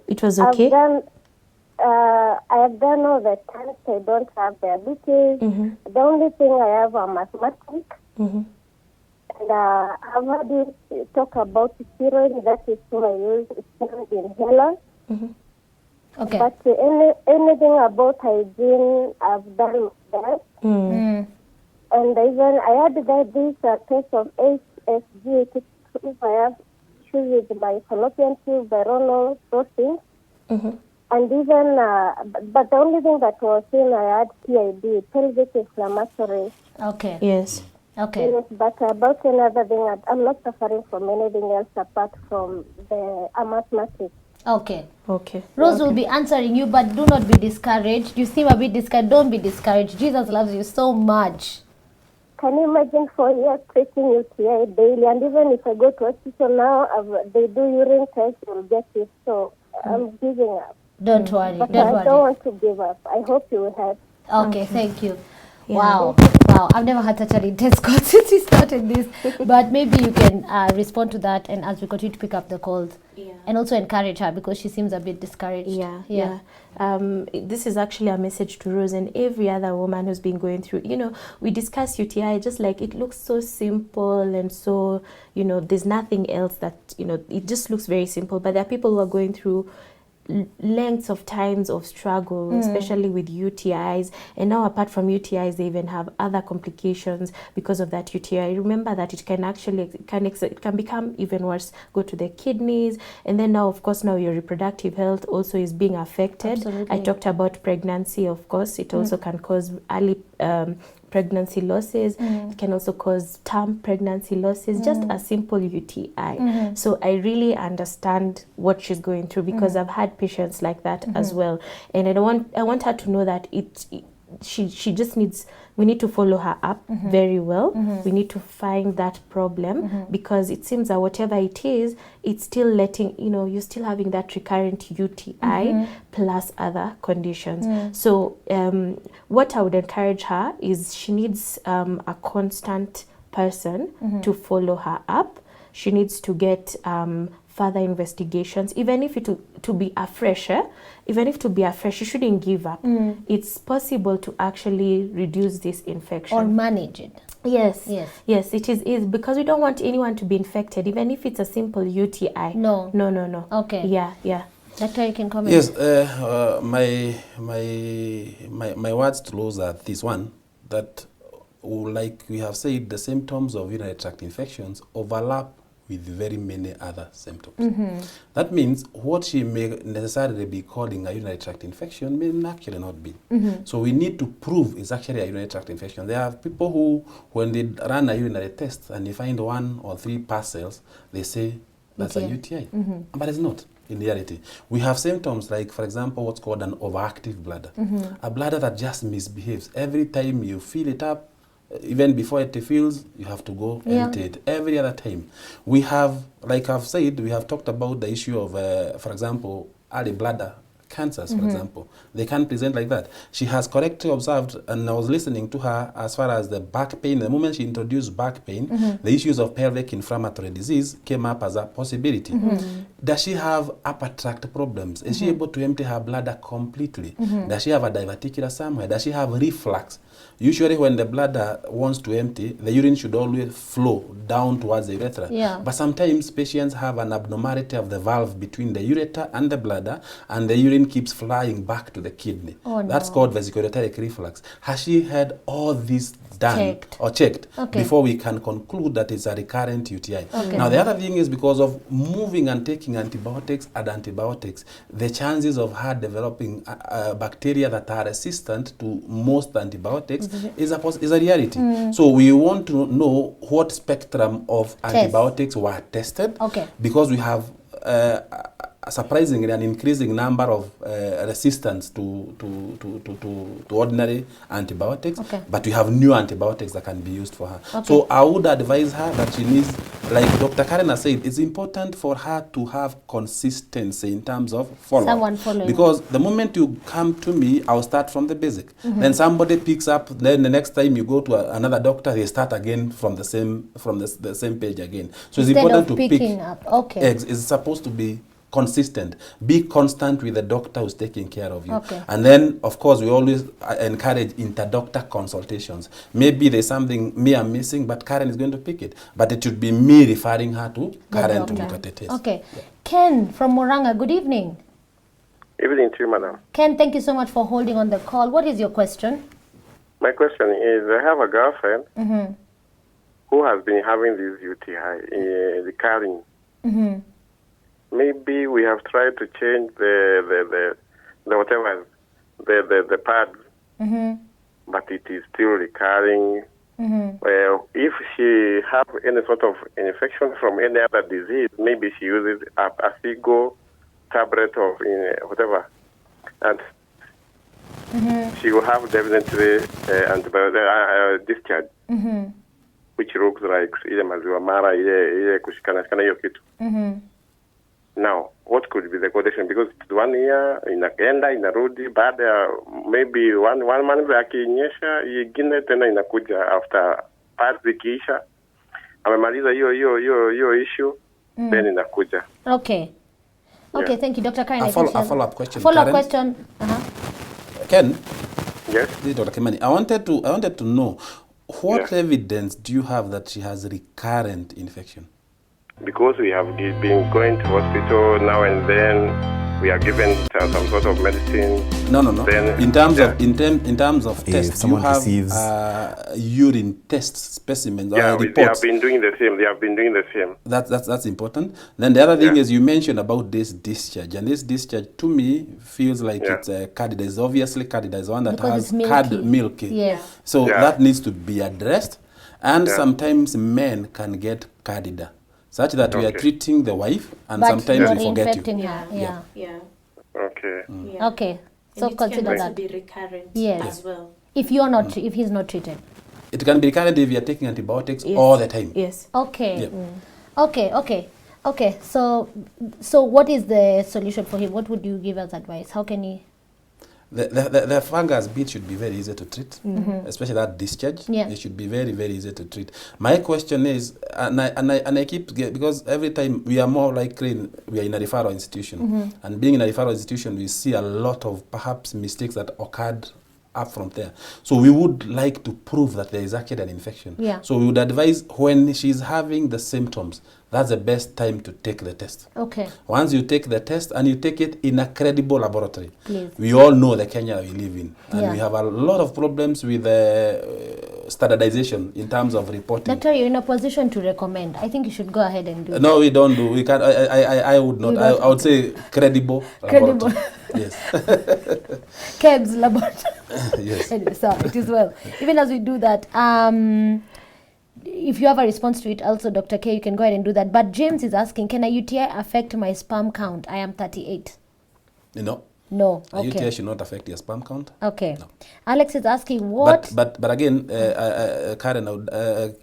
It was okay? I have done all the tests. I don't have diabetes. The only thing I have are mathematics. And I've heard you talk about steroid. That is what I use, steroid inhaler. Okay. But anything about hygiene, I've done that. And even I had this test of HSG if I have issues with my fallopian tube, I don't know, those things. And even, but the only thing that was in, I had PID, pelvic inflammatory. Okay. Yes. Okay. Yes, but about another thing, I'm not suffering from anything else apart from the mathematics. Okay. Okay. Rose will be answering you, but do not be discouraged. You seem a bit discouraged. Don't be discouraged. Jesus loves you so much. Can you imagine 4 years treating UTI daily? And even if I go to hospital now, they do urine tests, you'll get it. So I'm giving up. Don't worry. But Don't I worry. don't want to give up. I hope you will help. Okay, thank you. Yeah. Wow. I've never had such an intense call since we started this. But maybe you can respond to that, and as we continue to pick up the calls. Yeah. And also encourage her, because she seems a bit discouraged. Yeah. This is actually a message to Rose and every other woman who's been going through, we discuss UTI just like it looks so simple, and so, there's nothing else that, it just looks very simple. But there are people who are going through lengths of times of struggle, especially with UTIs, and now apart from UTIs they even have other complications because of that UTI. Remember that it can actually it can become even worse, go to the kidneys, and then now of course now your reproductive health also is being affected. Absolutely. I talked about pregnancy, of course it also can cause early pregnancy losses. It can also cause term pregnancy losses, just a simple UTI. So I really understand what she's going through, because I've had patients like that as well, and I want her to know that she just needs, we need to follow her up very well. We need to find that problem, because it seems that whatever it is, it's still letting, you're still having that recurrent UTI plus other conditions. So what I would encourage her is she needs a constant person to follow her up. She needs to get further investigations, even if to be afresh, you shouldn't give up. It's possible to actually reduce this infection Or manage it. Yes, it is because we don't want anyone to be infected, even if it's a simple UTI. No. Okay. Yeah. Doctor, you can comment. Yes, my words to close are this one, that like we have said, the symptoms of urinary tract infections overlap with very many other symptoms. That means what she may necessarily be calling a urinary tract infection may actually not be. So we need to prove it's actually a urinary tract infection. There are people who, when they run a urinary test and they find 1 or 3 pus cells, they say that's a UTI. But it's not. In reality, we have symptoms like, for example, what's called an overactive bladder. A bladder that just misbehaves. Every time you fill it up, even before it fills, you have to go empty it. Every other time. We have, like I've said, we have talked about the issue of, for example, early bladder cancers, for example. They can present like that. She has correctly observed, and I was listening to her as far as the back pain. The moment she introduced back pain, the issues of pelvic inflammatory disease came up as a possibility. Does she have upper tract problems? Is she able to empty her bladder completely? Does she have a diverticular somewhere? Does she have reflux? Usually when the bladder wants to empty, the urine should always flow down towards the urethra. But sometimes patients have an abnormality of the valve between the ureter and the bladder, and the urine keeps flying back to the kidney. That's called vesicoureteric reflux. Has she had all these done or checked Okay. before we can conclude that it's a recurrent UTI. Now, the other thing is because of moving and taking antibiotics, the chances of her developing bacteria that are resistant to most antibiotics is a reality. So we want to know what spectrum of antibiotics were tested, because we have surprisingly an increasing number of resistance to ordinary antibiotics, but we have new antibiotics that can be used for her. So I would advise her that she needs, like Dr. Karen has said, it's important for her to have consistency in terms of follow-up. Because the moment you come to me, I'll start from the basic. Then somebody picks up, then the next time you go to another doctor, they start again from the same page again. So it's important to pick up. It's supposed to be consistent. Be constant with the doctor who's taking care of you. And then, of course, we always encourage inter-doctor consultations. Maybe there's something I'm missing, but Karen is going to pick it. But it should be me referring her to Karen to look at the test. Ken from Moranga, good evening. Evening to you, madam. Ken, thank you so much for holding on the call. What is your question? My question is, I have a girlfriend who has been having this UTI, recurring. Maybe we have tried to change the whatever, the pads, but it is still recurring. Well, if she have any sort of infection from any other disease, maybe she uses a Figo tablet or whatever, and she will have definitely antibiotic discharge, which looks like ile maziwa mara ile kushikana hiyo kitu. Now, what could be the condition? Because it's 1 year, inaenda, inarudi, baada ya maybe one month akinyesha, ingine tena inakuja after parts ikiisha. Amemaliza hiyo issue, then inakuja. Okay, thank you, Dr. Karen. A follow-up question. Follow-up question. Ken? Yes? This is Dr. Kimani. I wanted to know, what evidence do you have that she has recurrent infection? Because we have been going to hospital now and then, we are given some sort of medicine. No. Then, in terms of tests, you have urine test specimens. Yeah, reports. They have been doing the same. That's important. Then the other thing is, you mentioned about this discharge, and this discharge to me feels like it's candida. It's obviously candida is one that because has milky. So that needs to be addressed. And sometimes men can get candida, such that we are treating the wife, and but sometimes we forget her. Okay. Okay. So and consider that. Be recurrent as well. If you're not, if he's not treated. It can be recurrent if you are taking antibiotics all the time. Okay. Okay. So what is the solution for him? What would you give as advice? How can he? The fungus bit should be very easy to treat, especially that discharge. It should be very, very easy to treat. My question is, and I keep because every time we are more likely we are in a referral institution, and being in a referral institution, we see a lot of perhaps mistakes that occurred up from there. So we would like to prove that there is actually an infection. So we would advise, when she's having the symptoms, that's the best time to take the test. Once you take the test, and you take it in a credible laboratory. We all know the Kenya we live in, and we have a lot of problems with standardization in terms of reporting. Doctor, you're in a position to recommend. I think you should go ahead and do it. No, we don't do. We can. I would not. I would say credible. Credible. Yes. KEBS laboratory. Yes. Anyway, so it is well. Even as we do that, if you have a response to it also, Dr. K, you can go ahead and do that. But James is asking, can a UTI affect my sperm count? I am 38. No. A UTI should not affect your sperm count. No. Alex is asking what... But again, Karen,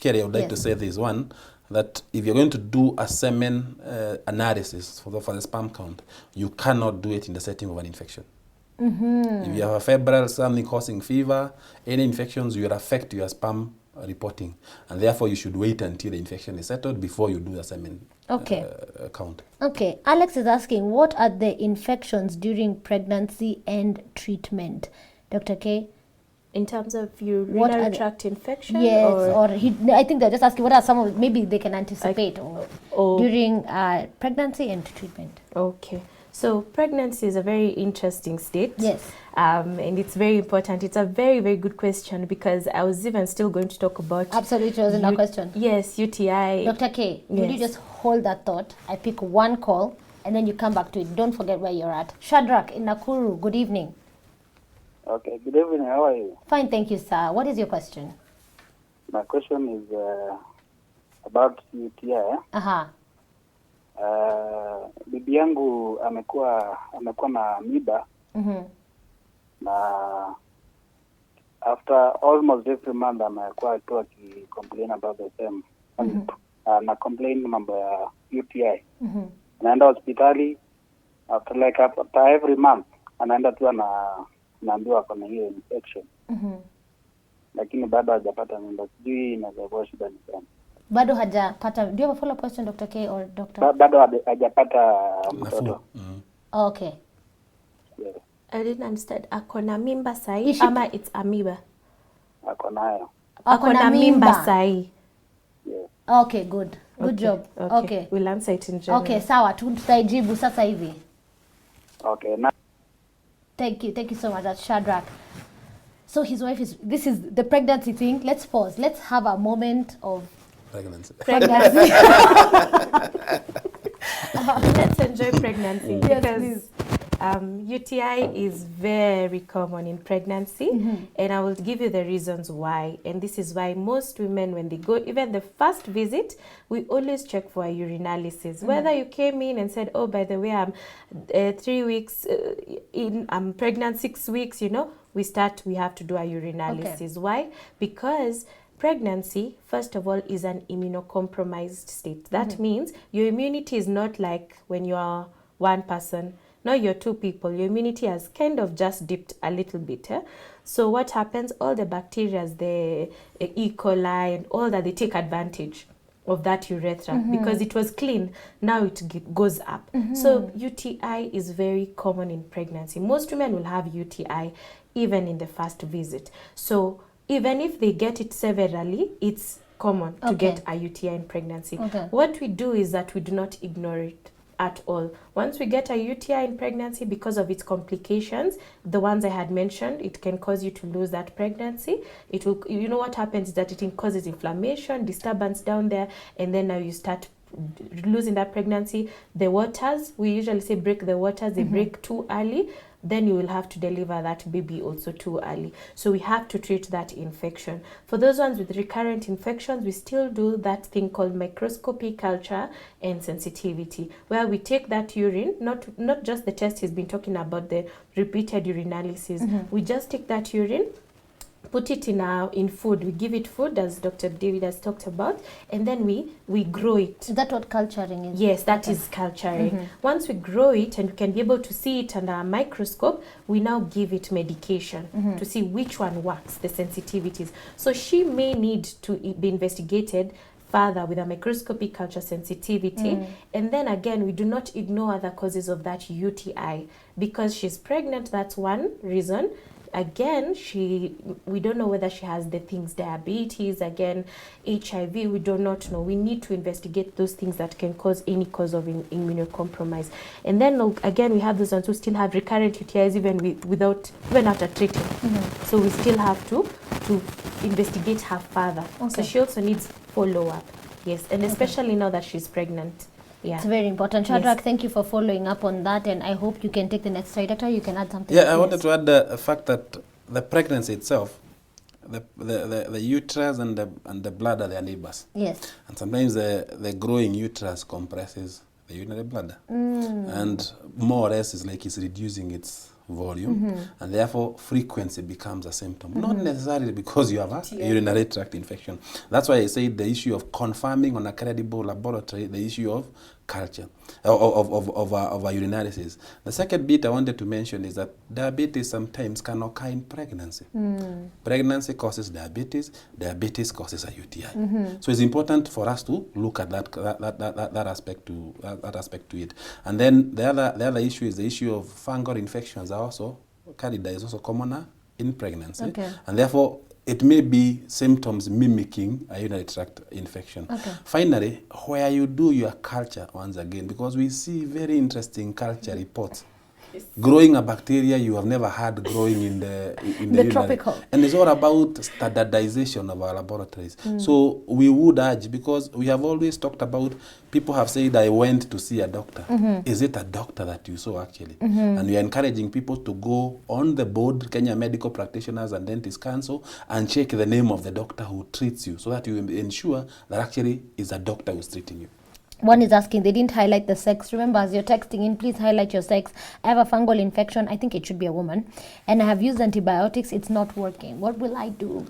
Kerry, I would like to say this one, that if you're going to do a semen analysis for the sperm count, you cannot do it in the setting of an infection. If you have a febrile, something causing fever, any infections will affect your sperm reporting, and therefore you should wait until the infection is settled before you do the semen count. Alex is asking, what are the infections during pregnancy and treatment? Dr. K? In terms of urinary tract infection? I think they're just asking what are some of, maybe they can anticipate or during pregnancy and treatment. So pregnancy is a very interesting state. Yes. And it's very important. It's a very, very good question, because I was even still going to talk about... Absolutely, wasn't a question. Yes, UTI. Dr. K, would you just hold that thought? I pick one call, and then you come back to it. Don't forget where you're at. Shadrach in Nakuru, good evening. Okay, good evening. How are you? Fine, thank you, sir. What is your question? My question is about UTI. Aha. Bibi yangu amekuwa na amoeba. Na after almost every month amekuwa tu complain about the same. Na complain mambo ya UTI. Anaenda hospitali after every month anaenda tu anaambiwa kuna hiyo infection. Lakini bado hajapata mimba. Sijui inaweza shida ni gani. Bado hajapata. Do you have a follow-up question, Dr. K or Dr.? Bado hajapata mtoto. Okay. Yeah. I didn't understand. Akona mimba sahi ama it's amoeba? Akonayo. Akona mimba sahi. Yeah. Okay, good. Good job. Okay. We'll answer it in general. Okay, sawa. Tutaijibu sasa hivi. Okay. Thank you so much. That's Shadrach. So his wife this is the pregnancy thing. Let's pause. Let's have a moment of Pregnancy. Let's enjoy pregnancy. Yes, because please. UTI is very common in pregnancy, and I will give you the reasons why. And this is why most women, when they go, even the first visit, we always check for a urinalysis. Whether you came in and said, oh, by the way, I'm 3 weeks in, I'm pregnant 6 weeks, you know, we have to do a urinalysis. Okay. Why? Because pregnancy, first of all, is an immunocompromised state. That means your immunity is not like when you are one person. Now you're two people. Your immunity has kind of just dipped a little bit. So what happens? All the bacteria, the E. coli and all that, they take advantage of that urethra because it was clean. Now it goes up. So UTI is very common in pregnancy. Most women will have UTI even in the first visit. So even if they get it severally, it's common to get a UTI in pregnancy. What we do is that we do not ignore it at all. Once we get a UTI in pregnancy, because of its complications, the ones I had mentioned, it can cause you to lose that pregnancy. It will, you know what happens is that it causes inflammation, disturbance down there, and then now you start losing that pregnancy. The waters, we usually say break the waters, they break too early, then you will have to deliver that baby also too early. So we have to treat that infection. For those ones with recurrent infections, we still do that thing called microscopy culture and sensitivity, where we take that urine, not just the test he's been talking about, the repeated urinalysis. We just take that urine, put it in food. We give it food, as Dr. David has talked about, and then we grow it. Is that what culturing is? Yes, that is culturing. Once we grow it and we can be able to see it under a microscope, we now give it medication to see which one works, the sensitivities. So she may need to be investigated further with a microscopy culture sensitivity. And then again, we do not ignore other causes of that UTI. Because she's pregnant, that's one reason. Again, we don't know whether she has the things, diabetes, again, HIV, we do not know. We need to investigate those things that can cause any cause of immunocompromise. And then again, we have those ones who still have recurrent UTIs even after treating. So we still have to investigate her further. So she also needs follow-up. Yes, and especially now that she's pregnant. Yeah. It's very important. Shadrach, thank you for following up on that, and I hope you can take the next slide. Doctor, you can add something. Yeah, I wanted to add the fact that the pregnancy itself, the uterus and the bladder, they are neighbors. Yes. And sometimes the growing uterus compresses the urinary bladder. And more or less it's reducing its volume, and therefore frequency becomes a symptom. Not necessarily because you have a urinary tract infection. That's why I say the issue of confirming on a credible laboratory the issue of culture of a urinalysis. The second bit I wanted to mention is that diabetes sometimes can occur in pregnancy. Pregnancy causes diabetes, diabetes causes a UTI. So it's important for us to look at that aspect to it. And then the other issue is the issue of fungal infections are also, Candida is also commoner in pregnancy. And therefore it may be symptoms mimicking a urinary tract infection. Okay. Finally, where you do your culture once again, because we see very interesting culture reports. Growing a bacteria you have never had growing in the urinary. tropical. And it's all about standardization of our laboratories. So we would urge, because we have always talked about, people have said, I went to see a doctor. Is it a doctor that you saw actually? And we are encouraging people to go on the board, Kenya Medical Practitioners and Dentists Council, and check the name of the doctor who treats you, so that you ensure that actually is a doctor who's treating you. One is asking, they didn't highlight the sex. Remember, as you're texting in, please highlight your sex. I have a fungal infection. I think it should be a woman. And I have used antibiotics. It's not working. What will I do?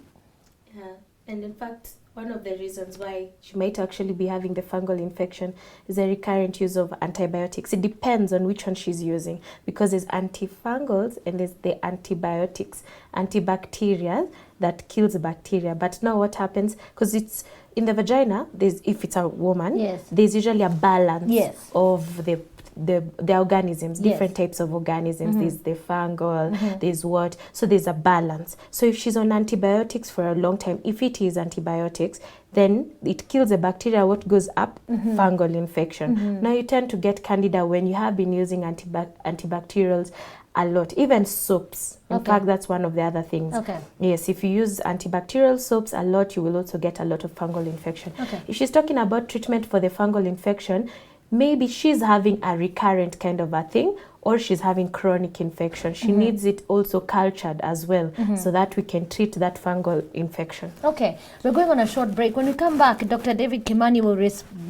Yeah, and in fact, one of the reasons why she might actually be having the fungal infection is the recurrent use of antibiotics. It depends on which one she's using, because there's antifungals and there's the antibiotics, antibacterial that kills the bacteria. But now what happens, because it's in the vagina, there's, if it's a woman, Yes. there's usually a balance Yes. of the organisms, Yes. different types of organisms. There's the fungal, there's what, so there's a balance. So if she's on antibiotics for a long time, if it is antibiotics, then it kills the bacteria. What goes up? Fungal infection. Now you tend to get candida when you have been using antibacterials a lot, even soaps. In Okay. fact, that's one of the other things. Okay. Yes, if you use antibacterial soaps a lot, you will also get a lot of fungal infection. Okay. If she's talking about treatment for the fungal infection, maybe she's having a recurrent kind of a thing, or she's having chronic infection. She needs it also cultured as well, so that we can treat that fungal infection. Okay, we're going on a short break. When we come back, Dr. David Kimani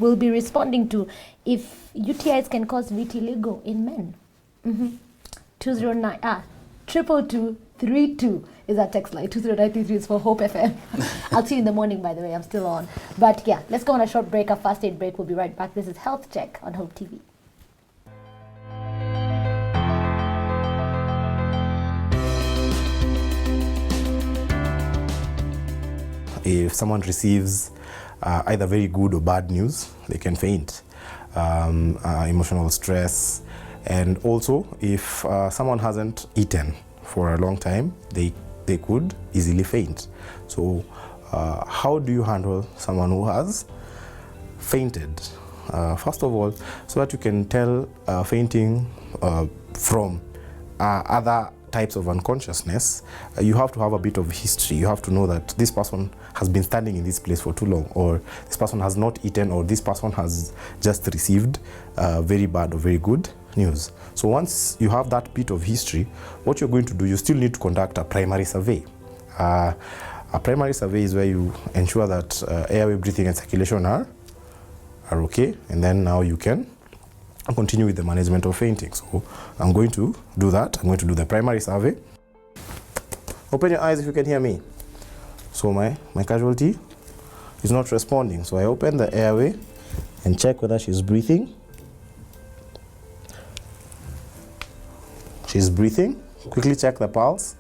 will be responding to if UTIs can cause vitiligo in men. 209-22232 is our text line. 20933 is for Hope FM. I'll see you in the morning, by the way. I'm still on. But yeah, let's go on a short break, a first aid break. We'll be right back. This is Health Check on Hope TV. If someone receives either very good or bad news, they can faint, emotional stress, and also if someone hasn't eaten for a long time, they could easily faint. So how do you handle someone who has fainted? First of all, so that you can tell fainting from other types of unconsciousness, you have to have a bit of history. You have to know that this person has been standing in this place for too long, or this person has not eaten, or this person has just received very bad or very good news. So once you have that bit of history, what you're going to do, you still need to conduct a primary survey. A primary survey is where you ensure that airway, breathing and circulation are okay, and then now you can continue with the management of fainting. So I'm going to do that. I'm going to do the primary survey. Open your eyes if you can hear me. So my casualty is not responding. So I open the airway and check whether she's breathing. She's breathing. Quickly check the pulse.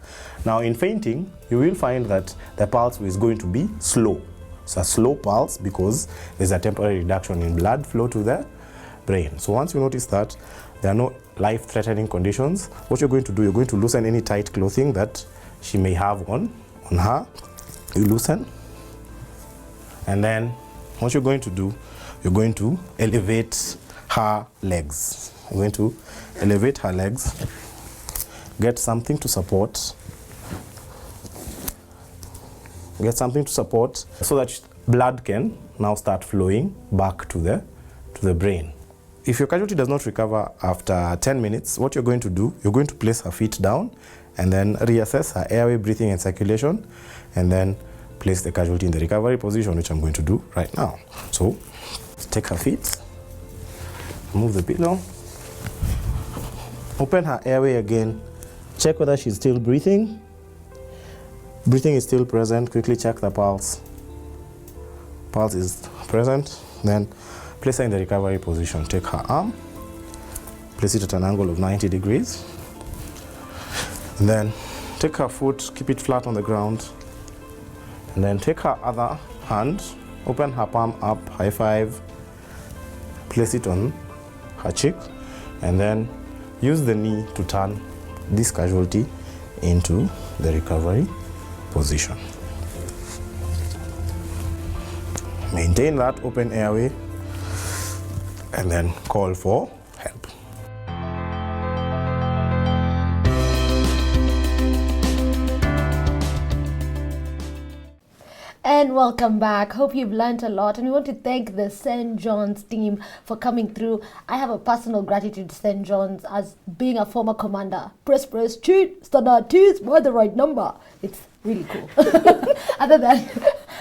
Now in fainting, you will find that the pulse is going to be slow. It's a slow pulse because there's a temporary reduction in blood flow to the brain. So once you notice that there are no life-threatening conditions, what you're going to do, you're going to loosen any tight clothing that she may have on her. You loosen, and then what you're going to do, you're going to elevate her legs. You're going to elevate her legs, get something to support, so that blood can now start flowing back to the brain. If your casualty does not recover after 10 minutes, what you're going to do, you're going to place her feet down and then reassess her airway, breathing and circulation, and then place the casualty in the recovery position, which I'm going to do right now. So take her feet, move the pillow, open her airway again, check whether she's still breathing. Breathing is still present. Quickly check the pulse. Pulse is present. Then place her in the recovery position. Take her arm, place it at an angle of 90 degrees. And then take her foot, keep it flat on the ground. And then take her other hand, open her palm up, high five, place it on her cheek, and then use the knee to turn this casualty into the recovery position. maintain that open airway, and then call for help. And welcome back. Hope you've learned a lot, and we want to thank the St. John's team for coming through. I have a personal gratitude to St. John's as being a former commander. Press, cheat, standard T's, by the right number. It's really cool. Other than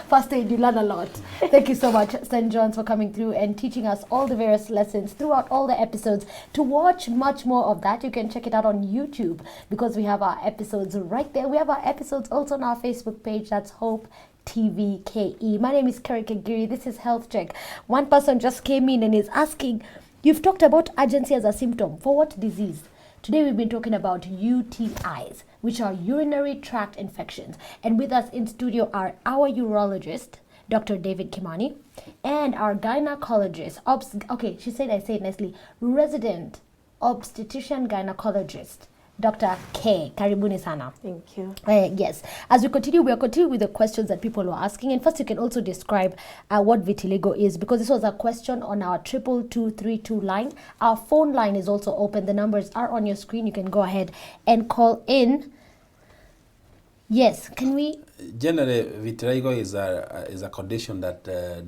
first aid, you learn a lot. Thank you so much, St. John's, for coming through and teaching us all the various lessons throughout all the episodes. To watch much more of that, you can check it out on YouTube, because we have our episodes right there. We have our episodes also on our Facebook page. That's Hope TVKE. My name is Kerika Giri. This is Health Check. One person just came in and is asking, you've talked about urgency as a symptom. For what disease? Today we've been talking about UTIs, which are urinary tract infections. And with us in studio are our urologist, Dr. David Kimani, and our gynecologist, okay, she said I say it nicely, resident obstetrician gynecologist, Dr. K. Karibuni sana. Thank you. Yes. As we continue, we are continuing with the questions that people were asking. And first, you can also describe what vitiligo is, because this was a question on our 22232 line. Our phone line is also open. The numbers are on your screen. You can go ahead and call in. Yes. Can we? Generally, vitiligo is a condition that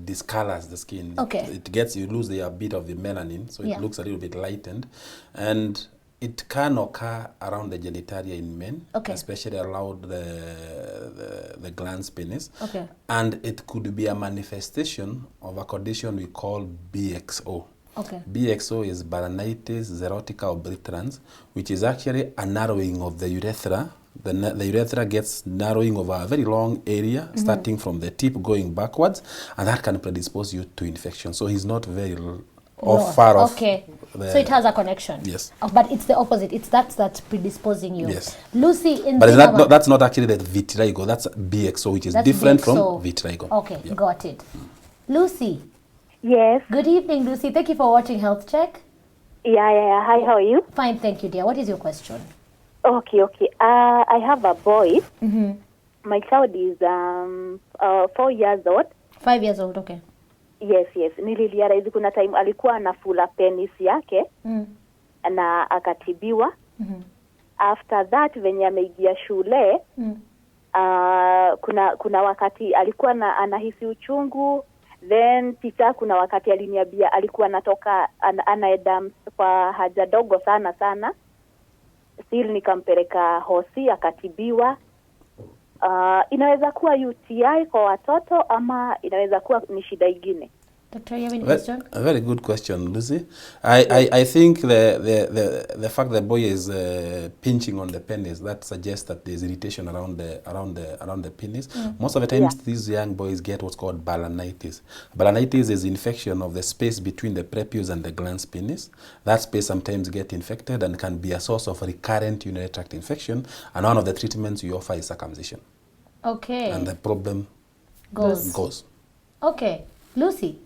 discolors the skin. Okay. You lose a bit of the melanin, so it looks a little bit lightened, and it can occur around the genitalia in men, especially around the glans penis. Okay. And it could be a manifestation of a condition we call BXO. Okay. BXO is balanitis xerotica obliterans, which is actually a narrowing of the urethra. The urethra gets narrowing over a very long area, starting from the tip going backwards, and that can predispose you to infection. So he's not very far off. Okay. So it has a connection. Yes. But it's the opposite. It's that's predisposing you. Yes. Lucy in But that's not actually the vitiligo. That's BXO, which is different from vitiligo. Okay, got it. Lucy. Yes. Good evening, Lucy. Thank you for watching Health Check. Yeah. Hi, how are you? Fine, thank you, dear. What is your question? Okay. I have a boy. My child is 4 years old. 5 years old, okay. Yes. Nilirealize kuna time alikuwa anafula penis yake na akatibiwa. After that venye ameingia shule kuna wakati alikuwa anahisi uchungu, then pita kuna wakati aliniambia alikuwa anatoka anaenda kwa haja dogo sana. Still nikampeleka hosi akatibiwa. Inaweza kuwa UTI kwa watoto ama inaweza kuwa ni shida ingine? Doctor, you have any question? A very good question, Lucy. I think the fact the boy is pinching on the penis, that suggests that there's irritation around the penis. Most of the times, these young boys get what's called balanitis. Balanitis is infection of the space between the prepuce and the glans penis. That space sometimes get infected and can be a source of recurrent urinary tract infection. And one of the treatments we offer is circumcision. Okay. And the problem goes. Okay. Lucy.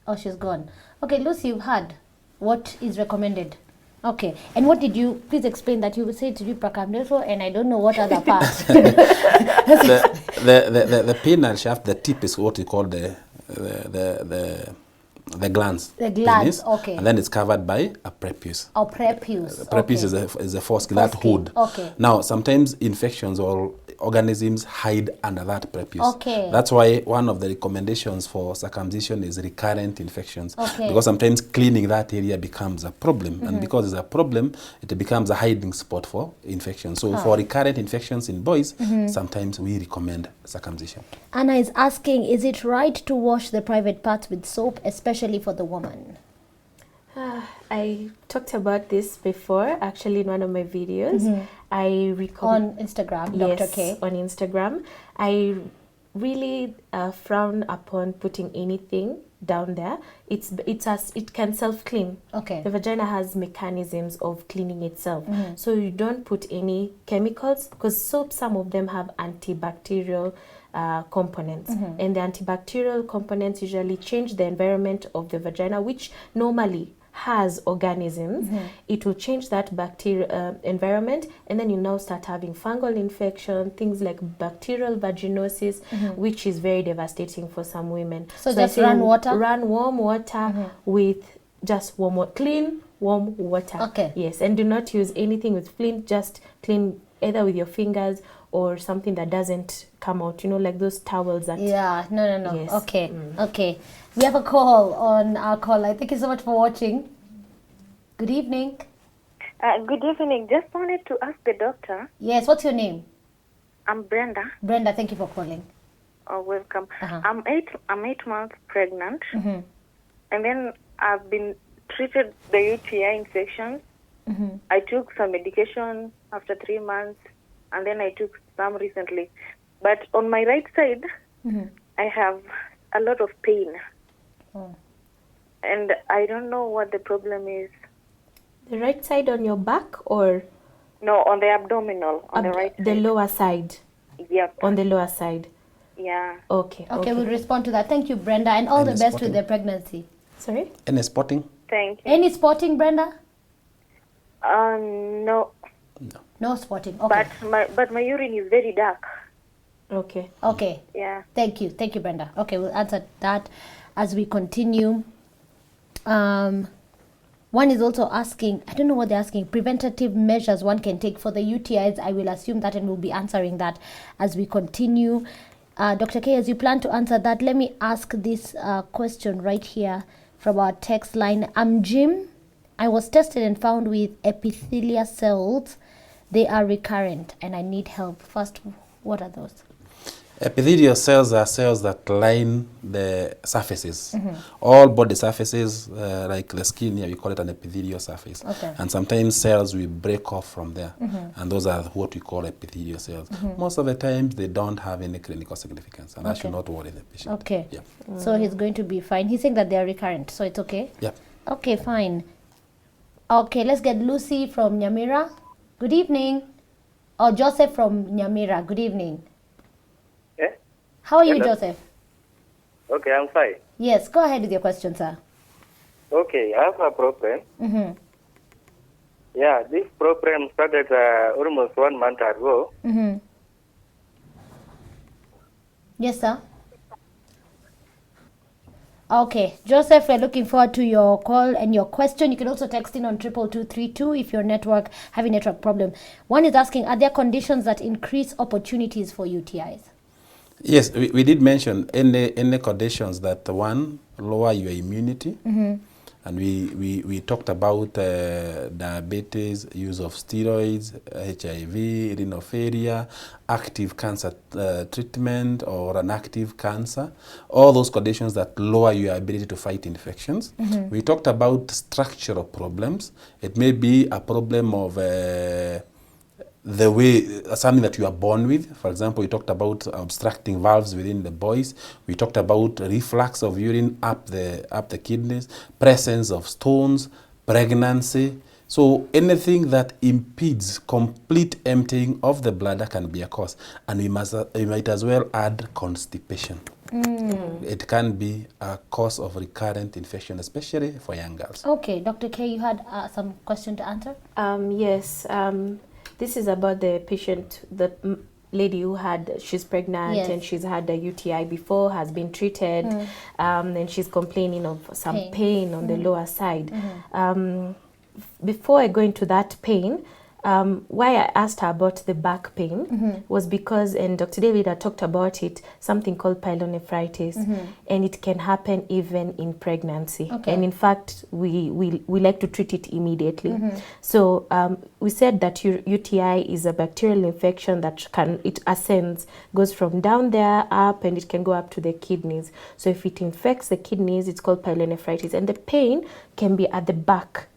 Oh, she's gone. Okay, Lucy, you've heard what is recommended. Okay. And what did you, please explain that you said to do pracamdesal and I don't know what other part. the penile shaft, the tip is what we call the glans. The glans, penis, okay. And then it's covered by a prepuce. Oh, prepuce. Prepuce is a foreskin, that hood. Okay. Now, sometimes infections or organisms hide under that prepuce. Okay. That's why one of the recommendations for circumcision is recurrent infections. Okay. Because sometimes cleaning that area becomes a problem. And because it's a problem, it becomes a hiding spot for infection. So for recurrent infections in boys, sometimes we recommend circumcision. Anna is asking, is it right to wash the private parts with soap, especially for the woman? I talked about this before, actually, in one of my videos. I recommend on Instagram, yes, Dr. K. on Instagram. I really frown upon putting anything down there. It can self-clean. Okay. The vagina has mechanisms of cleaning itself. So you don't put any chemicals, because soap, some of them have antibacterial components. And the antibacterial components usually change the environment of the vagina, which normally has organisms, it will change that bacterial environment, and then you now start having fungal infection, things like bacterial vaginosis, which is very devastating for some women. So just run water? Run warm water with just clean warm water. Okay. Yes, and do not use anything with flint, just clean either with your fingers or something that doesn't come out, like those towels that... Yeah, no. Yes. Okay, okay. We have a call on our call. Thank you so much for watching. Good evening. Good evening. Just wanted to ask the doctor. Yes, what's your name? I'm Brenda. Brenda, thank you for calling. Oh, welcome. I'm 8 months pregnant, and then I've been treated the UTI infections. I took some medication after 3 months, and then I took some recently. But on my right side, I have a lot of pain. And I don't know what the problem is. The right side on your back or? No, on the abdominal, on the right side. The lower side? Yep. On the lower side? Yeah. Okay. Okay, we'll respond to that. Thank you, Brenda, and all the best with the pregnancy. Sorry? Any spotting? Thank you. Any spotting, Brenda? No. No spotting. Okay. But my urine is very dark. Okay. Okay. Yeah. Thank you, Brenda. Okay, we'll answer that as we continue. One is also asking, I don't know what they're asking, preventative measures one can take for the UTIs. I will assume that, and we'll be answering that as we continue. Dr. K, as you plan to answer that, let me ask this question right here from our text line. I'm Jim. I was tested and found with epithelial cells. They are recurrent and I need help. First, what are those? Epithelial cells are cells that line the surfaces. All body surfaces, like the skin here, we call it an epithelial surface. Okay. And sometimes cells will break off from there. And those are what we call epithelial cells. Most of the times, they don't have any clinical significance. And that should not worry the patient. Okay. Yeah. So he's going to be fine. He's saying that they are recurrent, so it's okay? Yeah. Okay, fine. Okay, let's get Lucy from Nyamira. Good evening. Or Joseph from Nyamira. Good evening. Yeah? How are you, Hello. Joseph? Okay, I'm fine. Yes, go ahead with your question, sir. Okay, I have a problem. Yeah, this problem started almost 1 month ago. Yes, sir. Okay, Joseph, we're looking forward to your call and your question. You can also text in on 22232 if your network having network problem. One is asking, are there conditions that increase opportunities for UTIs? Yes, we did mention any conditions that one lower your immunity, and we talked about diabetes, use of steroids, HIV, rhinopharia, active cancer treatment or an active cancer, all those conditions that lower your ability to fight infections. We talked about structural problems. It may be a problem of the way, something that you are born with. For example, we talked about obstructing valves within the boys. We talked about reflux of urine up the kidneys, presence of stones, pregnancy. So anything that impedes complete emptying of the bladder can be a cause. And we might as well add constipation. It can be a cause of recurrent infection, especially for young girls. Okay, Dr. K, you had some question to answer? Yes. This is about the patient, the lady who she's pregnant and she's had a UTI before, has been treated, and she's complaining of some pain on the lower side. Before I go into that pain, why I asked her about the back pain was because, and Dr. David had talked about it, something called pyelonephritis, and it can happen even in pregnancy. Okay. And in fact, we like to treat it immediately. So we said that UTI is a bacterial infection that it ascends, goes from down there up, and it can go up to the kidneys. So if it infects the kidneys, it's called pyelonephritis, and the pain can be at the back,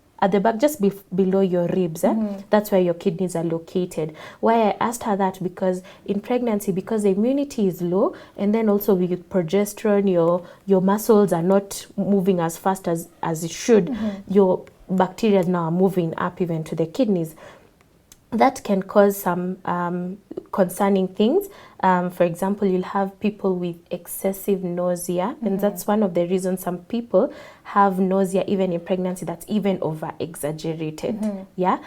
just below your ribs. That's where your kidneys are located. Why I asked her that, because in pregnancy, because the immunity is low, and then also with progesterone, your muscles are not moving as fast as it should. Your bacteria now are moving up even to the kidneys. that can cause some concerning things. For example, you'll have people with excessive nausea, and that's one of the reasons some people have nausea even in pregnancy that's even over exaggerated. Yeah,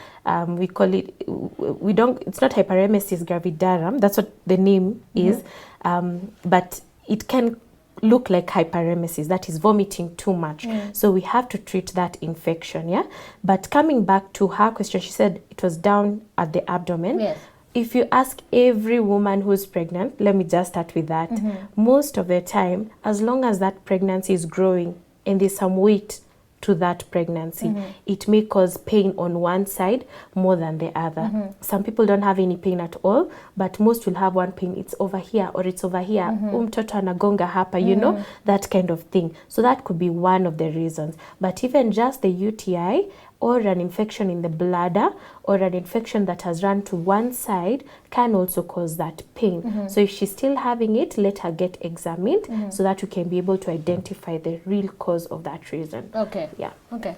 we call it, we don't, it's not hyperemesis gravidarum, that's what the name is, but it can look like hyperemesis, that is vomiting too much. So we have to treat that infection. Yeah, but coming back to her question, she said it was down at the abdomen. Yes. If you ask every woman who's pregnant, let me just start with that, most of the time, as long as that pregnancy is growing and there's some weight to that pregnancy, it may cause pain on one side more than the other. Some people don't have any pain at all, but most will have one pain, it's over here or it's over here, mtoto anagonga hapa, you know, that kind of thing. So that could be one of the reasons. But even just the UTI or an infection in the bladder or an infection that has run to one side can also cause that pain. So if she's still having it, let her get examined so that we can be able to identify the real cause of that reason. Okay. Yeah. Okay.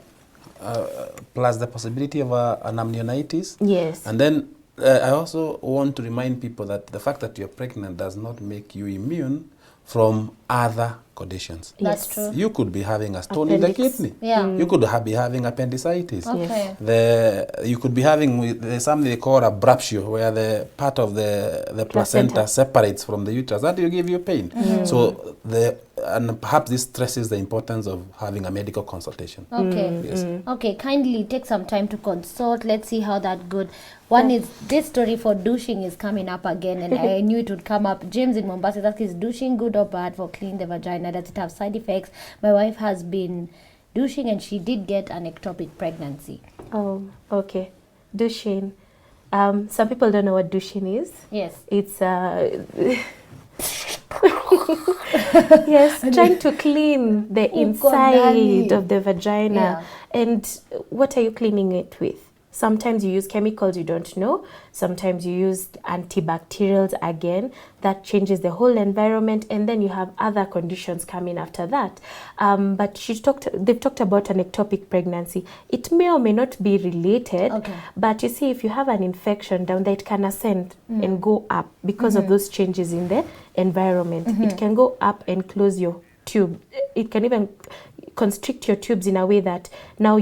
Plus the possibility of an amnionitis. Yes. And then I also want to remind people that the fact that you're pregnant does not make you immune from other conditions. That's true. You could be having a stone in the Appendix. kidney. Yeah. You could be having appendicitis. Okay. You could be having there's something they call a abruptio, where the part of the placenta separates from the uterus. That will give you pain. So and perhaps this stresses the importance of having a medical consultation. Okay. Yes. Okay, kindly take some time to consult. Let's see how that good. One is this story for douching is coming up again, and I knew it would come up. James in Mombasa asks, is douching good or bad for cleaning the vagina? Does it have side effects? My wife has been douching and she did get an ectopic pregnancy. Oh, okay. Douching. Some people don't know what douching is. Yes. It's yes, trying to clean the inside of the vagina. Yeah. And what are you cleaning it with? Sometimes you use chemicals you don't know. Sometimes you use antibacterials again. That changes the whole environment, and then you have other conditions coming after that. But they've talked about an ectopic pregnancy. It may or may not be related, but you see, if you have an infection down there, it can ascend and go up because of those changes in the environment. It can go up and close your tube. It can even constrict your tubes in a way that now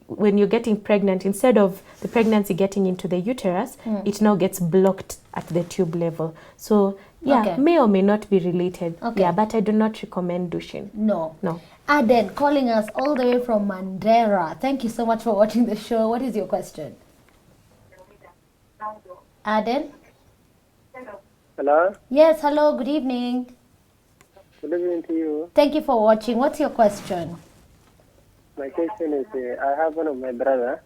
when you're getting pregnant, instead of the pregnancy getting into the uterus, it now gets blocked at the tube level. So, yeah, may or may not be related. Yeah, but I do not recommend douching. No. No. Aden calling us all the way from Mandera. Thank you so much for watching the show. What is your question? Aden? Hello? Yes, hello, good evening. Good evening to you. Thank you for watching. What's your question? My question is, I have one of my brother.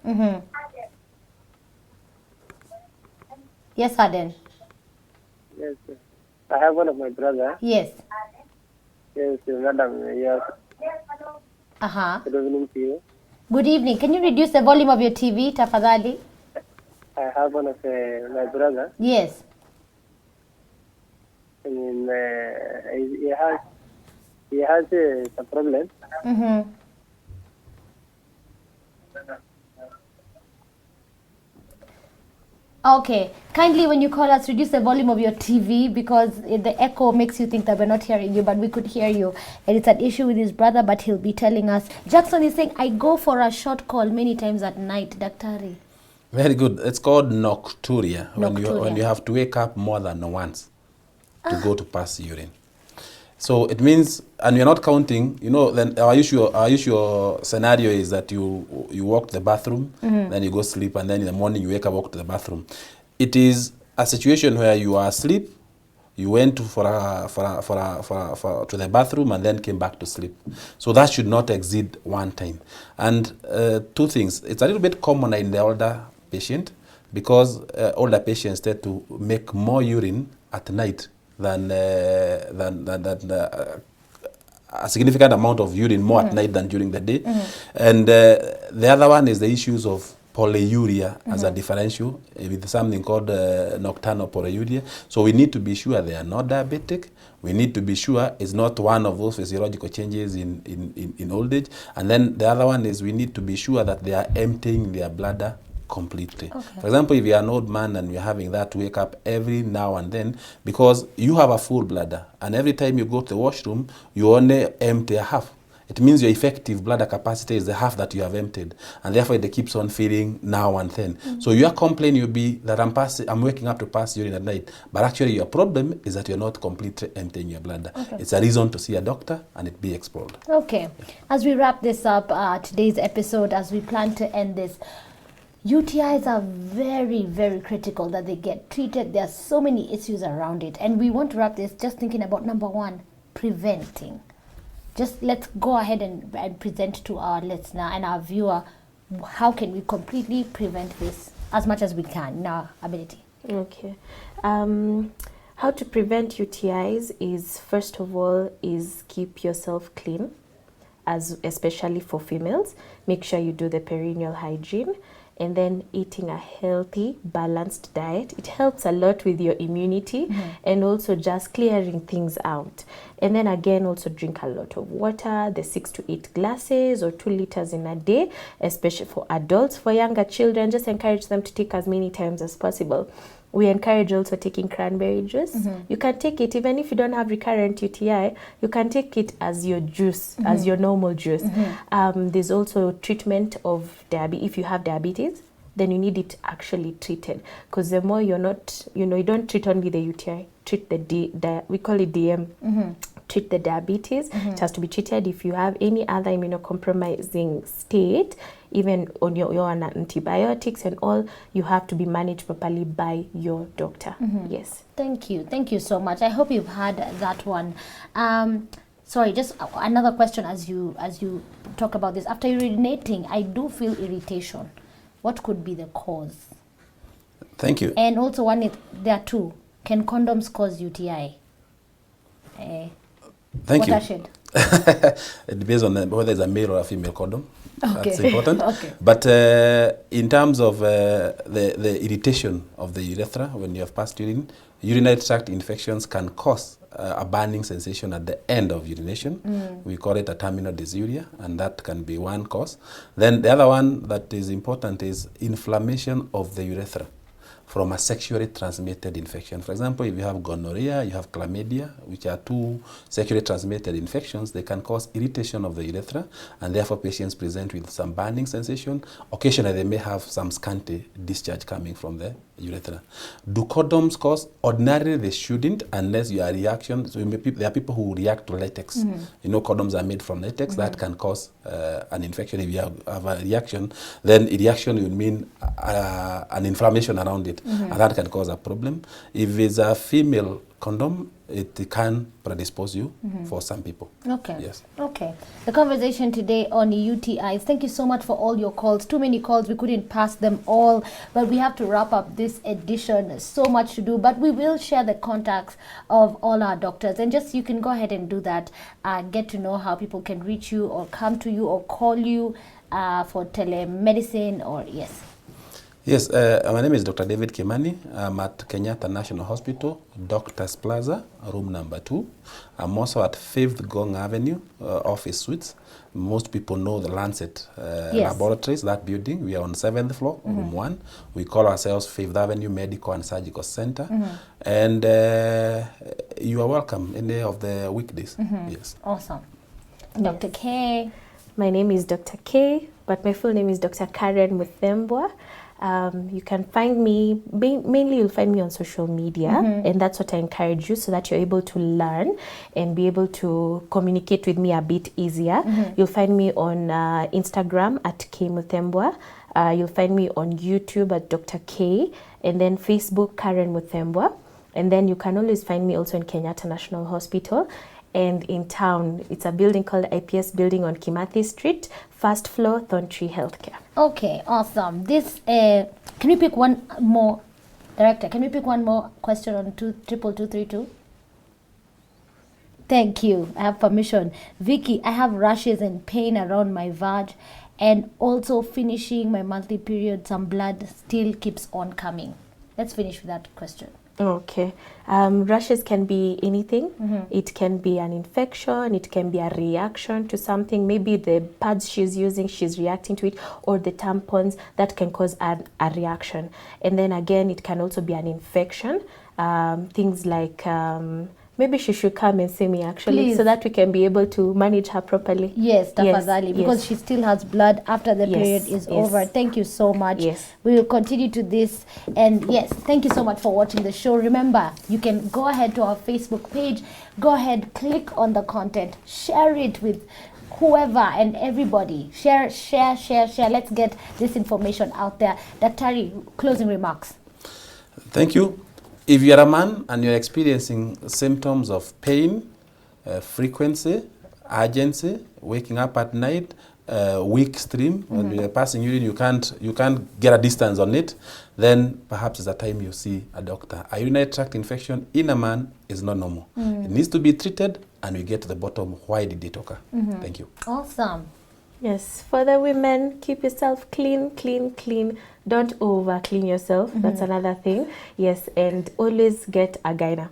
Yes, Aden. Yes, I have one of my brother. Yes. Yes, madam. Yes. Good evening to you. Good evening. Can you reduce the volume of your TV, tafadhali? I have one of my brother. Yes. I mean, he has a problem. Okay, kindly when you call us, reduce the volume of your TV because the echo makes you think that we're not hearing you, but we could hear you. And it's an issue with his brother, but he'll be telling us. Jackson is saying, I go for a short call many times at night, Daktari. Very good. It's called Nocturia, when you have to wake up more than once to go to pass urine. So it means, and you're not counting, you know, then our usual scenario is that you walk to the bathroom, then you go sleep, and then in the morning you wake up, walk to the bathroom. It is a situation where you are asleep, you went to the bathroom and then came back to sleep. So that should not exceed one time. And two things, it's a little bit common in the older patient because older patients tend to make more urine at night than a significant amount of urine more at night than during the day. And the other one is the issues of polyuria as a differential with something called nocturnal polyuria. So we need to be sure they are not diabetic. We need to be sure it's not one of those physiological changes in old age. And then the other one is we need to be sure that they are emptying their bladder completely. Okay. For example, if you're an old man and you're having that wake up every now and then, because you have a full bladder, and every time you go to the washroom, you only empty a half. It means your effective bladder capacity is the half that you have emptied, and therefore it keeps on filling now and then. So your complaint will be that I'm waking up to pass urine at night, but actually your problem is that you're not completely emptying your bladder. Okay. It's a reason to see a doctor and it be explored. Okay. As we wrap this up, today's episode, as we plan to end this, UTIs are very, very critical that they get treated. There are so many issues around it. And we want to wrap this just thinking about number one, preventing. Just let's go ahead and present to our listener and our viewer, how can we completely prevent this as much as we can in our ability. Okay. How to prevent UTIs is, first of all, is keep yourself clean, especially for females. Make sure you do the perineal hygiene, and then eating a healthy, balanced diet. It helps a lot with your immunity and also just clearing things out. And then again, also drink a lot of water, the 6 to 8 glasses or 2 liters in a day, especially for adults. For younger children, just encourage them to take as many times as possible. We encourage also taking cranberry juice. You can take it even if you don't have recurrent UTI. You can take it as your juice, as your normal juice. There's also treatment of diabetes. If you have diabetes, then you need it actually treated. Because the more you're not, you don't treat only the UTI, treat we call it DM. Treat the diabetes. It has to be treated. If you have any other immunocompromising state, even on you're on antibiotics and all, you have to be managed properly by your doctor. Yes. Thank you so much. I hope you've had that one. Sorry, just another question as you talk about this. After urinating, I do feel irritation. What could be the cause? Thank you. And also there are two. Can condoms cause UTI? Thank you. Watershed. It depends on whether it's a male or a female condom. Okay. That's important. Okay. But in terms of the irritation of the urethra when you have passed urine, urinary tract infections can cause a burning sensation at the end of urination. We call it a terminal dysuria, and that can be one cause. Then the other one that is important is inflammation of the urethra from a sexually transmitted infection. For example, if you have gonorrhea, you have chlamydia, which are two sexually transmitted infections, they can cause irritation of the urethra, and therefore patients present with some burning sensation. Occasionally, they may have some scanty discharge coming from the urethra. Do condoms cause? Ordinarily, they shouldn't, unless you are reaction. So there are people who react to latex. Condoms are made from latex. That can cause an infection. If you have a reaction, then a reaction will mean an inflammation around it, and that can cause a problem. If it's a female condom, it can predispose you for some people. Okay. Yes. Okay. The conversation today on UTIs. Thank you so much for all your calls. Too many calls. We couldn't pass them all, but we have to wrap up this edition. There's so much to do, but we will share the contacts of all our doctors, and just you can go ahead and do that. Get to know how people can reach you or come to you or call you for telemedicine or yes. Yes, my name is Dr. David Kimani. I'm at Kenyatta National Hospital, Doctors Plaza, room number 2. I'm also at 5th Gong Avenue, office suites. Most people know the Lancet Laboratories, that building. We are on 7th floor, room 1. We call ourselves 5th Avenue Medical and Surgical Center. And you are welcome any of the weekdays. Yes. Awesome. Dr. K. My name is Dr. K, but my full name is Dr. Karen Muthembwa. You can find me, mainly you'll find me on social media, and that's what I encourage you, so that you're able to learn and be able to communicate with me a bit easier. You'll find me on Instagram at K Muthembwa. You'll find me on YouTube at Dr. K, and then Facebook Karen Muthembwa. And then you can always find me also in Kenyatta National Hospital. And in town, it's a building called IPS building on Kimathi Street, first floor, Thorntree Healthcare. Okay, awesome. This, can we pick one more, Director, can we pick one more question on 22232? Thank you, I have permission. Vicky, I have rashes and pain around my vag, and also finishing my monthly period, some blood still keeps on coming. Let's finish with that question. Okay. Rashes can be anything. It can be an infection, it can be a reaction to something, maybe the pads she's using, she's reacting to it, or the tampons, that can cause a reaction. And then again, it can also be an infection. Things like maybe she should come and see me actually. Please. So that we can be able to manage her properly. Yes, tafadhali, because she still has blood after the period is over. Thank you so much. Yes. We will continue to this. And yes, thank you so much for watching the show. Remember, you can go ahead to our Facebook page. Go ahead, click on the content. Share it with whoever and everybody. Share. Let's get this information out there. Daktari, closing remarks. Thank you. If you're a man and you're experiencing symptoms of pain, frequency, urgency, waking up at night, weak stream, when you're passing urine, you can't get a distance on it, then perhaps it's a time you see a doctor. A urinary tract infection in a man is not normal. It needs to be treated, and we get to the bottom of why did it occur. Thank you. Awesome. Yes, for the women, keep yourself clean. Don't over clean yourself. That's another thing. Yes, and always get a gyna.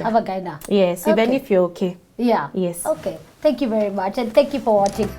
Have a gyna. Yes, even if you're okay. Yeah. Yes. Okay. Thank you very much, and thank you for watching.